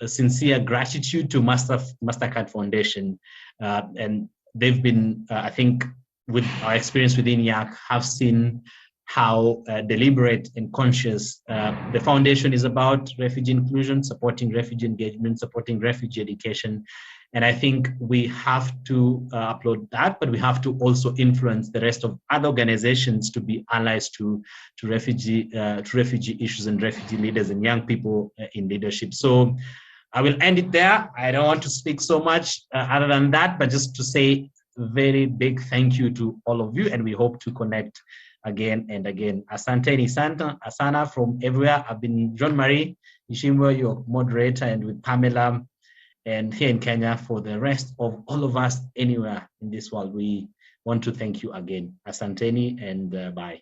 sincere gratitude to MasterCard Foundation. And they've been, I think, with our experience within YAC, have seen how deliberate and conscious the foundation is about refugee inclusion, supporting refugee engagement, supporting refugee education. And I think we have to upload that, but we have to also influence the rest of other organizations to be allies to refugee issues and refugee leaders and young people in leadership. So I will end it there. I don't want to speak so much other than that, but just to say a very big thank you to all of you, and we hope to connect again and again. Asante ni Asana from everywhere. I've been John Marie Ishimwe, your moderator, and with Pamela, and here in Kenya. For the rest of all of us anywhere in this world, we want to thank you again. Asanteni and bye.